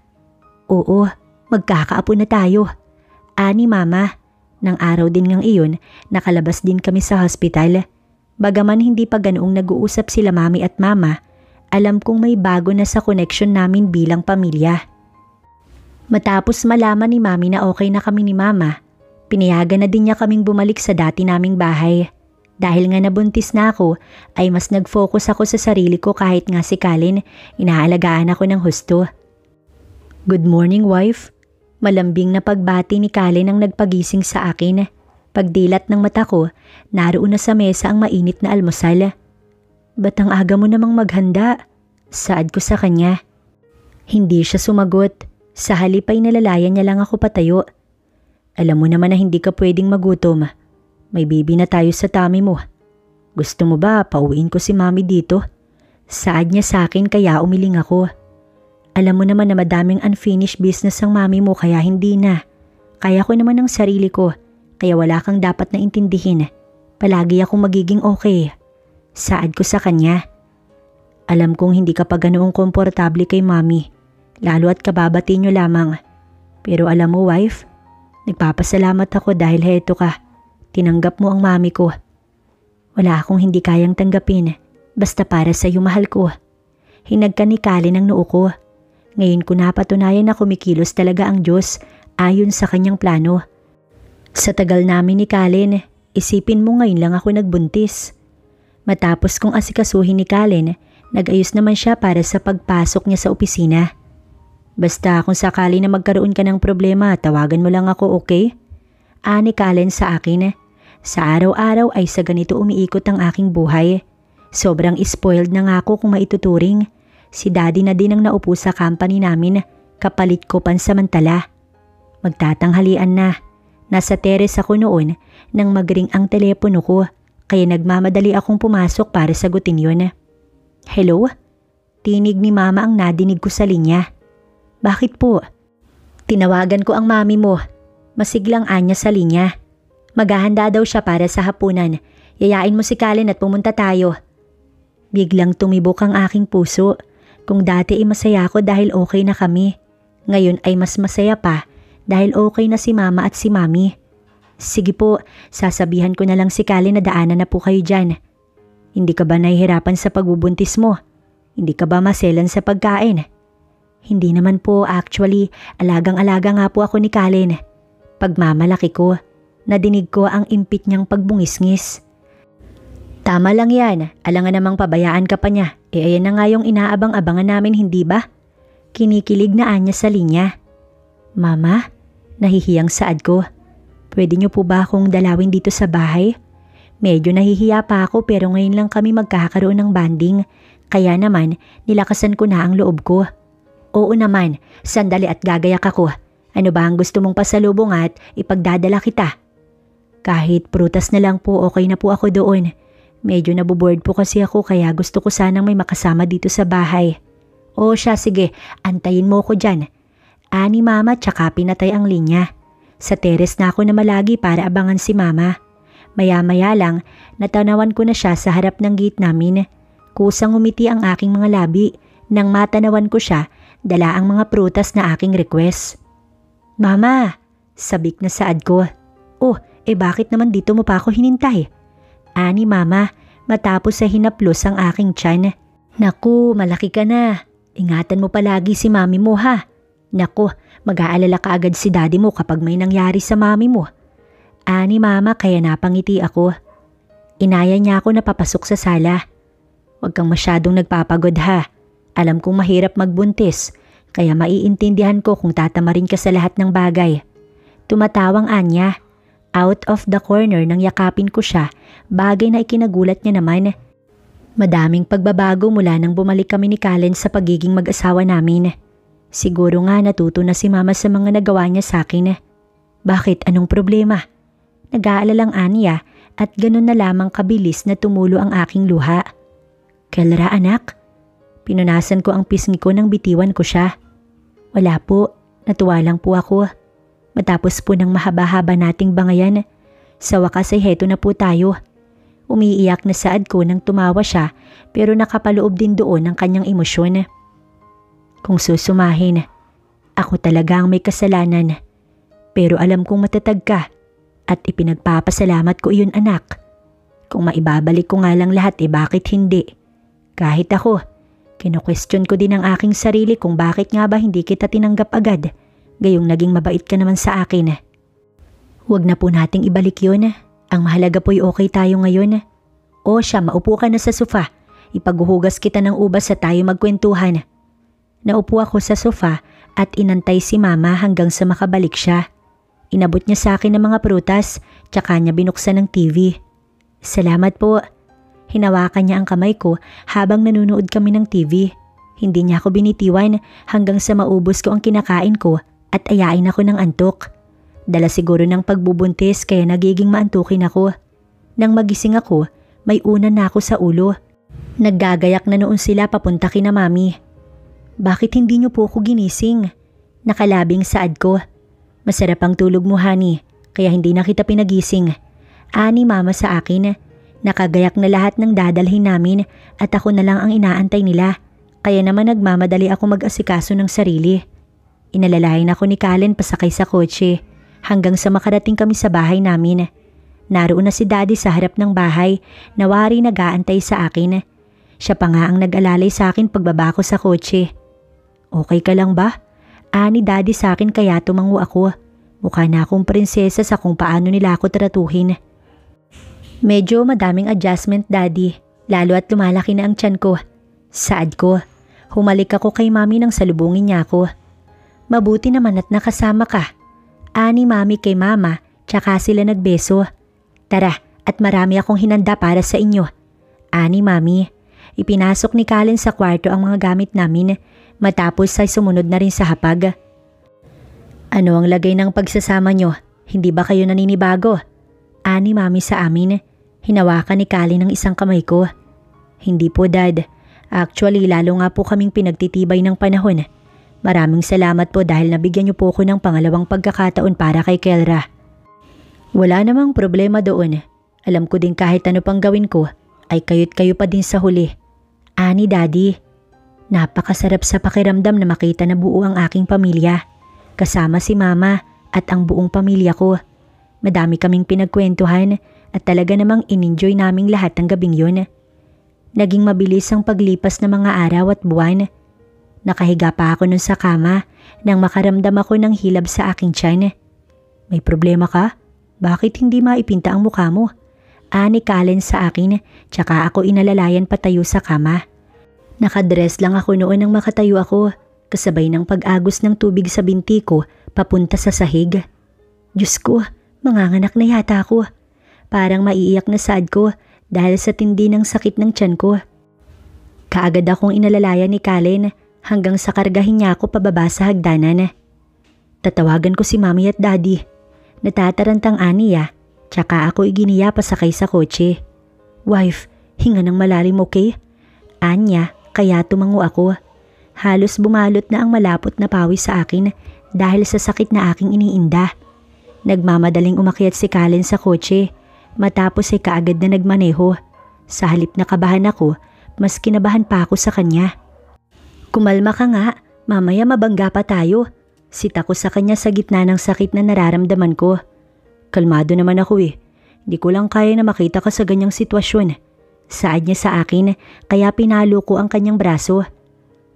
Oo, magkakaapo na tayo. Ani Mama, nang araw din ngang iyon, nakalabas din kami sa hospital. Bagaman hindi pa ganoong nag-uusap sila Mami at Mama, alam kong may bago na sa connection namin bilang pamilya. Matapos malaman ni Mami na okay na kami ni Mama, pinayagan na din niya kaming bumalik sa dati naming bahay. Dahil nga nabuntis na ako, ay mas nag-focus ako sa sarili ko kahit nga si Kalin, inaalagaan ako ng husto. Good morning, wife. Malambing na pagbati ni Kalin ang nagpagising sa akin. Pagdilat ng mata ko, naroon na sa mesa ang mainit na almusal. Ba't ang aga mo namang maghanda? Saad ko sa kanya. Hindi siya sumagot. Sa halip ay nalalayan niya lang ako patayo. Alam mo naman na hindi ka pwedeng magutom. May baby na tayo sa tummy mo. Gusto mo ba pauwiin ko si Mami dito? Saad niya sa akin kaya umiling ako. Alam mo naman na madaming unfinished business ang Mami mo kaya hindi na. Kaya ko naman ang sarili ko kaya wala kang dapat na intindihin. Palagi akong magiging okay. Saad ko sa kanya. Alam kong hindi ka pa ganoong komportable kay Mami. Lalo at kababati nyo lamang. Pero alam mo wife, nagpapasalamat ako dahil heto ka. Tinanggap mo ang Mami ko. Wala akong hindi kayang tanggapin. Basta para sa iyo mahal ko. Hinagka ni Kalin ang noo ko. Ngayon ko napatunayan na kumikilos talaga ang Diyos ayon sa kanyang plano. Sa tagal namin ni Kalin, isipin mo ngayon lang ako nagbuntis. Matapos kong asikasuhin ni Kalin, nag-ayos naman siya para sa pagpasok niya sa opisina. Basta kung sakali na magkaroon ka ng problema, tawagan mo lang ako, okay? Ani Kalin sa akin. Sa araw-araw ay sa ganito umiikot ang aking buhay. Sobrang spoiled na nga ako kung maituturing. Si Daddy na din ang naupo sa company namin, kapalit ko pansamantala. Magtatanghalian na. Nasa terrace ako noon nang magring ang telepono ko, kaya nagmamadali akong pumasok para sagutin yun. Hello? Tinig ni Mama ang nadinig ko sa linya. Bakit po? Tinawagan ko ang Mami mo. Masiglang anya sa linya. Maghahanda daw siya para sa hapunan. Yayain mo si Kalin at pumunta tayo. Biglang tumibok ang aking puso. Kung dati ay masaya ako dahil okay na kami. Ngayon ay mas masaya pa dahil okay na si Mama at si Mami. Sige po, sasabihan ko na lang si Kalin na daanan na po kayo dyan. Hindi ka ba nahihirapan sa pagbubuntis mo? Hindi ka ba maselan sa pagkain? Hindi naman po, actually, alagang-alaga nga po ako ni Kalin. Pagmamalaki ko, nadinig ko ang impit niyang pagbungisngis. Tama lang yan, alangan namang pabayaan ka pa niya. Ayan na nga yung inaabang-abangan namin, hindi ba? Kinikilig na anya sa linya. Mama, nahihiyang saad ko. Pwede niyo po ba akong dalawin dito sa bahay? Medyo nahihiya pa ako pero ngayon lang kami magkakaroon ng banding. Kaya naman, nilakasan ko na ang loob ko. Oo naman, sandali at gagayak ako. Ano ba ang gusto mong pasalubong at ipagdadala kita? Kahit prutas na lang po, okay na po ako doon. Medyo naboboard po kasi ako kaya gusto ko sanang may makasama dito sa bahay. O siya, sige, antayin mo ko dyan. Ani Mama tsaka pinatay ang linya. Sa teres na ako na malagi para abangan si Mama. Maya-maya lang, natanawan ko na siya sa harap ng gate namin. Kusang umiti ang aking mga labi. Nang matanawan ko siya, dala ang mga prutas na aking request. Mama, sabik na saad ko. Oh, bakit naman dito mo pa ako hinintay? Ani Mama, matapos sa hinaplos ang aking tiyan. Naku, malaki ka na. Ingatan mo palagi si Mami mo ha. Naku, mag-aalala ka agad si Daddy mo kapag may nangyari sa Mami mo. Ani Mama, kaya napangiti ako. Inaya niya ako na papasok sa sala. Huwag kang masyadong nagpapagod ha. Alam kong mahirap magbuntis, kaya maiintindihan ko kung tatamarin ka sa lahat ng bagay. Tumatawang Anya. Out of the corner nang yakapin ko siya, bagay na ikinagulat niya naman. Madaming pagbabago mula nang bumalik kami ni Kalin sa pagiging mag-asawa namin. Siguro nga natuto na si Mama sa mga nagawa niya sa akin. Bakit? Anong problema? Nag-aalalang Anya at ganun na lamang kabilis na tumulo ang aking luha. Kelra anak? Pinunasan ko ang pisngi ko nang bitiwan ko siya. Wala po, natuwa lang po ako. Matapos po ng mahaba-haba nating bangayan, sa wakas ay heto na po tayo. Umiiyak na saad ko nang tumawa siya pero nakapaloob din doon ang kanyang emosyon. Kung susumahin, ako talaga ang may kasalanan. Pero alam kong matatag ka at ipinagpapasalamat ko iyon anak. Kung maibabalik ko nga lang lahat bakit hindi? Kahit ako, kino-question ko din ang aking sarili kung bakit nga ba hindi kita tinanggap agad. Gayong naging mabait ka naman sa akin. Huwag na po nating ibalik yun. Ang mahalaga po'y okay tayo ngayon. O siya, maupo ka na sa sofa. Ipaghuhugas kita ng ubas sa tayo magkwentuhan. Naupo ako sa sofa at inantay si Mama hanggang sa makabalik siya. Inabot niya sa akin ng mga prutas, tsaka niya binuksan ng TV. Salamat po. Hinawakan niya ang kamay ko habang nanonood kami ng TV. Hindi niya ako binitiwan hanggang sa maubos ko ang kinakain ko at ayain ako ng antok. Dala siguro ng pagbubuntis kaya nagiging maantukin ako. Nang magising ako, may unan na ako sa ulo. Naggagayak na noon sila papunta kina Mami. Bakit hindi niyo po ako ginising? Nakalabing saad ko. Masarap ang tulog mo, honey, kaya hindi na kita pinagising. Ani Mama sa akin. Nakagayak na lahat ng dadalhin namin at ako na lang ang inaantay nila. Kaya naman nagmamadali ako mag-asikaso ng sarili. Inalalayan ako ni Kalin pasakay sa kotse hanggang sa makarating kami sa bahay namin. Naroon na si Daddy sa harap ng bahay na wari nag-aantay sa akin. Siya pa nga ang nag-alalay sa akin pagbaba ko sa kotse. Okay ka lang ba? Ani Daddy sa akin kaya tumango ako. Mukha na akong prinsesa sa kung paano nila ako tratuhin. Medyo madaming adjustment Daddy, lalo at lumalaki na ang tiyan ko. Saad ko. Humalik ako kay Mami nang salubungin niya ako. Mabuti naman at nakasama ka. Ani Mami kay Mama, tsaka sila nagbeso. Tara, at marami akong hinanda para sa inyo. Ani Mami, ipinasok ni Kalin sa kwarto ang mga gamit namin, matapos ay sumunod na rin sa hapag. Ano ang lagay ng pagsasama nyo? Hindi ba kayo naninibago? Ani Mami sa amin, hinawakan ni Kalin ng isang kamay ko. Hindi po Dad, actually lalo nga po kaming pinagtitibay ng panahon. Maraming salamat po dahil nabigyan niyo po ako ng pangalawang pagkakataon para kay Kelra. Wala namang problema doon. Alam ko din kahit ano pang gawin ko, ay kayo't kayo pa din sa huli. Ani Daddy. Napakasarap sa pakiramdam na makita na buo ang aking pamilya. Kasama si Mama at ang buong pamilya ko. Madami kaming pinagkwentuhan at talaga namang in-enjoy naming lahat ng gabing yun. Naging mabilis ang paglipas ng mga araw at buwan. Nakahiga pa ako nun sa kama nang makaramdam ako ng hilab sa aking tiyan. May problema ka? Bakit hindi maipinta ang mukha mo? Ani Kallen sa akin, tsaka ako inalalayan patayo sa kama. Nakadress lang ako noon nang makatayo ako, kasabay ng pag-agos ng tubig sa binti ko papunta sa sahig. Diyos ko, manganganak na yata ako. Parang maiiyak na sad ko dahil sa tindi ng sakit ng tiyan ko. Kaagad akong inalalayan ni Kallen hanggang sa kargahin niya ako pababa sa hagdanan. Tatawagan ko si Mami at Daddy. Natatarantang aniya, tsaka ako iginiya pasakay sa kotse. Wife, hinga ng malalim, okay? Anya, kaya tumango ako. Halos bumalot na ang malapot na pawis sa akin dahil sa sakit na aking iniinda. Nagmamadaling umakyat si Kallen sa kotse, matapos ay kaagad na nagmaneho. Sa halip na kabahan ako, mas kinabahan pa ako sa kanya. Kumalma ka nga, mamaya mabangga pa tayo. Sita ko sa kanya sa gitna ng sakit na nararamdaman ko. Kalmado naman ako eh. Di ko lang kaya na makita ka sa ganyang sitwasyon. Saad niya sa akin kaya pinalo ko ang kanyang braso.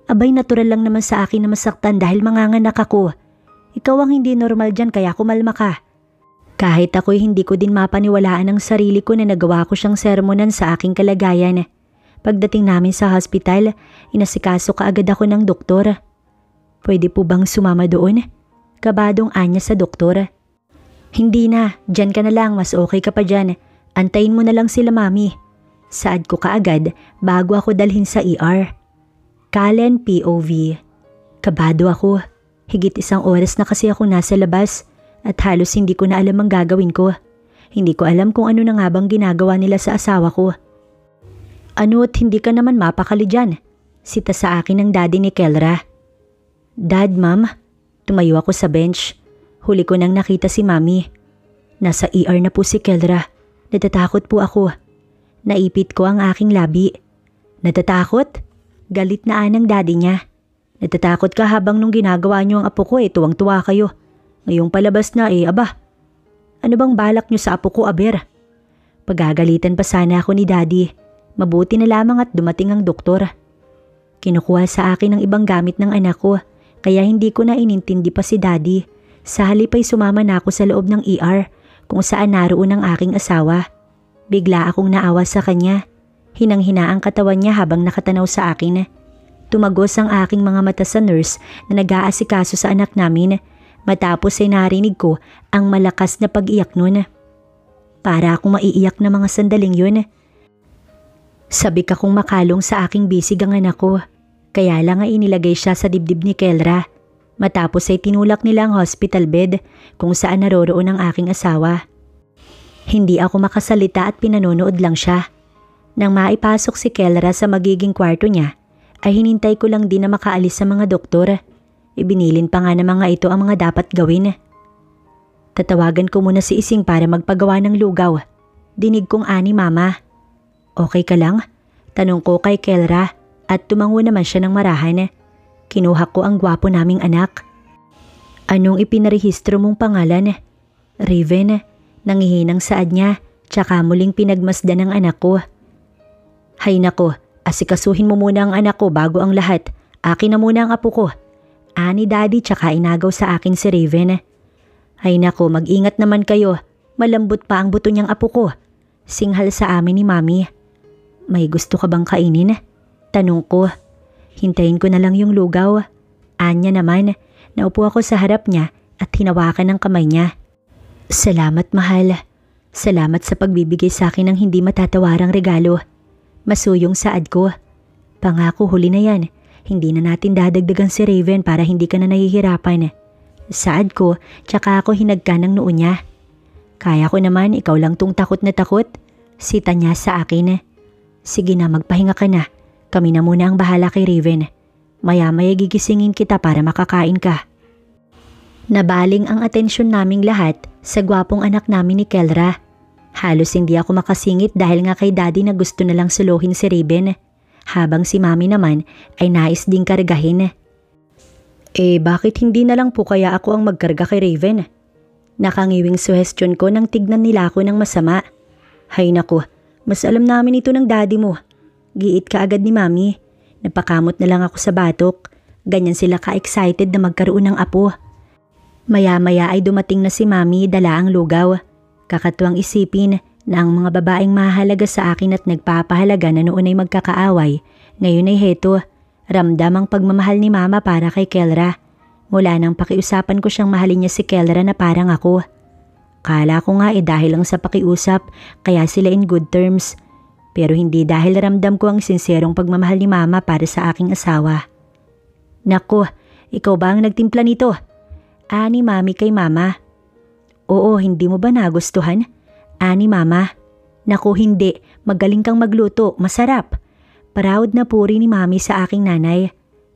Abay, natural lang naman sa akin na masaktan dahil manganganak ako. Ikaw ang hindi normal dyan kaya kumalma ka. Kahit ako'y hindi ko din mapaniwalaan ang sarili ko na nagawa ko siyang sermonan sa aking kalagayan. Pagdating namin sa hospital, inasikaso kaagad ako ng doktor. Pwede po bang sumama doon? Kabadong anya sa doktor. Hindi na, dyan ka na lang, mas okay ka pa dyan. Antayin mo na lang sila Mami. Saad ko kaagad bago ako dalhin sa ER. Kallen POV. Kabado ako. Higit 1 oras na kasi ako nasa labas at halos hindi ko na alam ang gagawin ko. Hindi ko alam kung ano na nga bang ginagawa nila sa asawa ko. Ano at hindi ka naman mapakali dyan? Sita sa akin ng daddy ni Kelra. Dad, Ma'am. Tumayo ako sa bench. Huli ko nang nakita si Mami. Nasa ER na po si Kelra. Natatakot po ako. Naipit ko ang aking labi. Natatakot? Galit na anang daddy niya. Natatakot ka habang nung ginagawa niyo ang apo ko tuwang-tuwa kayo. Ngayong palabas na aba. Ano bang balak niyo sa apo ko, aber? Pagagalitan pa sana ako ni daddy. Mabuti na lamang at dumating ang doktor. Kinukuha sa akin ang ibang gamit ng anak ko. Kaya hindi ko na inintindi pa si daddy. Sa halip ay sumama na ako sa loob ng ER kung saan naroon ang aking asawa. Bigla akong naawa sa kanya. Hinang-hina ang katawan niya habang nakatanaw sa akin. Tumagos ang aking mga mata sa nurse na nag-aasikaso sa anak namin. Matapos ay narinig ko ang malakas na pag-iyak nun. Para akong maiiyak na mga sandaling yun. Sabik akong makalong sa aking bisig ang anak ko. Kaya lang ay inilagay siya sa dibdib ni Kelra. Matapos ay tinulak nila ang hospital bed kung saan naroroon ang aking asawa. Hindi ako makasalita at pinanonood lang siya. Nang maipasok si Kelra sa magiging kwarto niya, ay hinintay ko lang din na makaalis sa mga doktor. Ibinilin pa nga ng mga ito ang mga dapat gawin. Tatawagan ko muna si Ising para magpagawa ng lugaw. Dinig kong ani Mama. Okay ka lang? Tanong ko kay Kelra. At tumango naman siya ng marahan. Kinuha ko ang gwapo naming anak. Anong ipinarehistro mong pangalan? Raven. Nangihinang saad niya, tsaka muling pinagmasdan ng anak ko. Hay nako, asikasuhin mo muna ang anak ko bago ang lahat. Akin na muna ang apo ko. Ani daddy tsaka inagaw sa akin si Raven. Hay nako, mag-ingat naman kayo. Malambot pa ang buto niyang apo ko. Singhal sa amin ni Mami. May gusto ka bang kainin? Tanong ko. Hintayin ko na lang yung lugaw. Anya naman, naupo ako sa harap niya at hinawakan ng kamay niya. Salamat mahal. Salamat sa pagbibigay sa akin ng hindi matatawarang regalo. Masuyong saad ko. Pangako huli na yan. Hindi na natin dadagdagan si Raven para hindi ka na nahihirapan. Saad ko, tsaka ako hinagka ng noo niya. Kaya ko naman, ikaw lang tong takot na takot. Sita niya sa akin. Sige na, magpahinga ka na. Kami na muna ang bahala kay Raven. Maya-maya gigisingin kita para makakain ka. Nabaling ang atensyon naming lahat sa gwapong anak namin ni Kelra. Halos hindi ako makasingit dahil nga kay daddy na gusto na lang suluhin si Raven, habang si mami naman ay nais ding kargahin. Bakit hindi na lang po kaya ako ang magkarga kay Raven? Nakangiwing suhestyon ko nang tignan nila ako ng masama. Hay naku, mas alam namin ito ng daddy mo. Giit ka agad ni mami. Napakamot na lang ako sa batok. Ganyan sila ka-excited na magkaroon ng apo. Maya-maya ay dumating na si mami dala ang lugaw. Kakatuwang isipin na ang mga babaeng mahalaga sa akin at nagpapahalaga na noon ay magkakaaway. Ngayon ay heto, ramdam ang pagmamahal ni mama para kay Kelra. Mula nang pakiusapan ko siyang mahalin niya si Kelra na parang ako. Kala ko nga dahil lang sa pakiusap kaya sila in good terms. Pero hindi dahil ramdam ko ang sinserong pagmamahal ni mama para sa aking asawa. Naku, ikaw ba ang nagtimpla nito? Ani mami kay mama. Oo, hindi mo ba nagustuhan? Ani mama. Naku hindi, magaling kang magluto, masarap. Proud na puri ni mami sa aking nanay.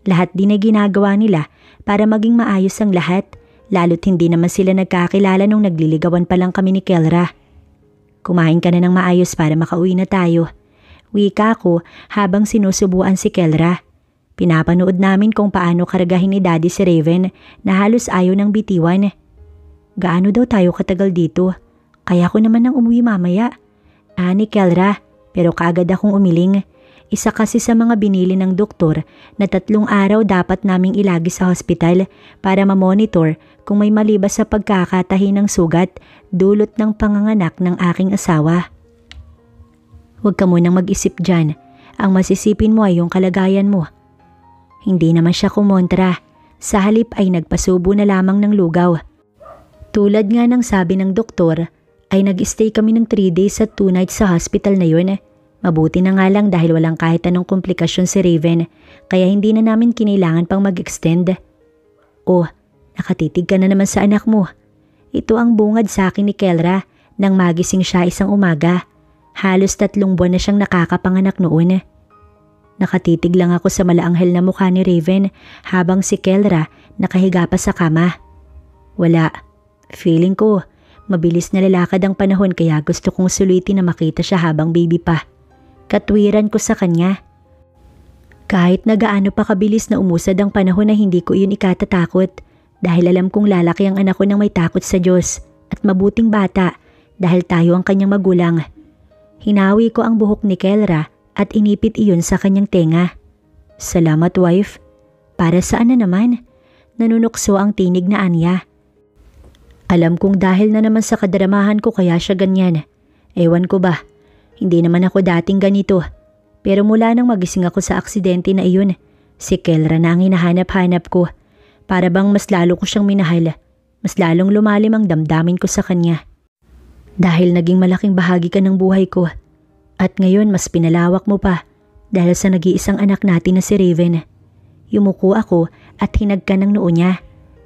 Lahat din ay ginagawa nila para maging maayos ang lahat, lalo't hindi naman sila nagkakilala nung nagliligawan pa lang kami ni Kelra. Kumain ka na ng maayos para makauwi na tayo. Wika ko habang sinusubuan si Kelra. Pinapanood namin kung paano karagahin ni daddy si Raven na halos ayaw ng bitiwan. Gaano daw tayo katagal dito? Kaya ko naman nang umuwi mamaya. Ani Kelra, pero kaagad akong umiling. Isa kasi sa mga binili ng doktor na 3 araw dapat naming ilagi sa hospital para ma-monitor kung may malibas sa pagkakatahi ng sugat dulot ng panganganak ng aking asawa. Huwag ka munang mag-isip dyan. Ang masisipin mo ay yung kalagayan mo. Hindi naman siya kumontra. Sa halip ay nagpasubo na lamang ng lugaw. Tulad nga ng sabi ng doktor, ay nag-stay kami ng 3 days at 2 nights sa hospital na yun. Mabuti na nga lang dahil walang kahit anong komplikasyon si Raven, kaya hindi na namin kinailangan pang mag-extend. Oh, nakatitig ka na naman sa anak mo. Ito ang bungad sa akin ni Kelra nang magising siya isang umaga. Halos 3 buwan na siyang nakakapanganak noon. Nakatitig lang ako sa malaanghel na mukha ni Raven habang si Kelra nakahiga pa sa kama. Wala. Feeling ko, mabilis na lalakad ang panahon kaya gusto kong sulitin na makita siya habang baby pa. Katwiran ko sa kanya. Kahit na gaano pa kabilis na umusad ang panahon na hindi ko iyon ikatatakot dahil alam kong lalaki ang anak ko nang may takot sa Diyos at mabuting bata dahil tayo ang kanyang magulang. Hinawi ko ang buhok ni Kelra at inipit iyon sa kanyang tenga. Salamat wife. Para saan na naman? Nanunukso ang tinig na anya. Alam kong dahil na naman sa kadramahan ko kaya siya ganyan. Ewan ko ba, hindi naman ako dating ganito. Pero mula nang magising ako sa aksidente na iyon, si Kelra na ang hinahanap-hanap ko. Para bang mas lalo ko siyang minahal, mas lalong lumalim ang damdamin ko sa kanya. Dahil naging malaking bahagi ka ng buhay ko. At ngayon mas pinalawak mo pa dahil sa nag-iisang anak natin na si Raven. Yumuko ako at hinagka ng noo niya.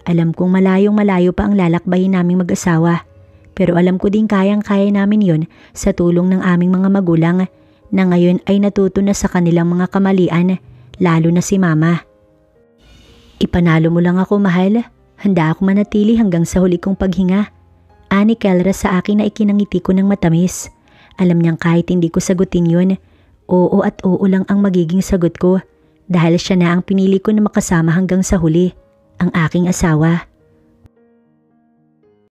Alam kong malayong-malayo pa ang lalakbayin naming mag-asawa. Pero alam ko din kayang-kaya namin yon sa tulong ng aming mga magulang na ngayon ay natuto na sa kanilang mga kamalian, lalo na si mama. Ipanalo mo lang ako mahal. Handa ako manatili hanggang sa huli kong paghinga. Ani Kelra sa akin na ikinangiti ko ng matamis. Alam niyang kahit hindi ko sagutin yun, oo at oo lang ang magiging sagot ko dahil siya na ang pinili ko na makasama hanggang sa huli, ang aking asawa.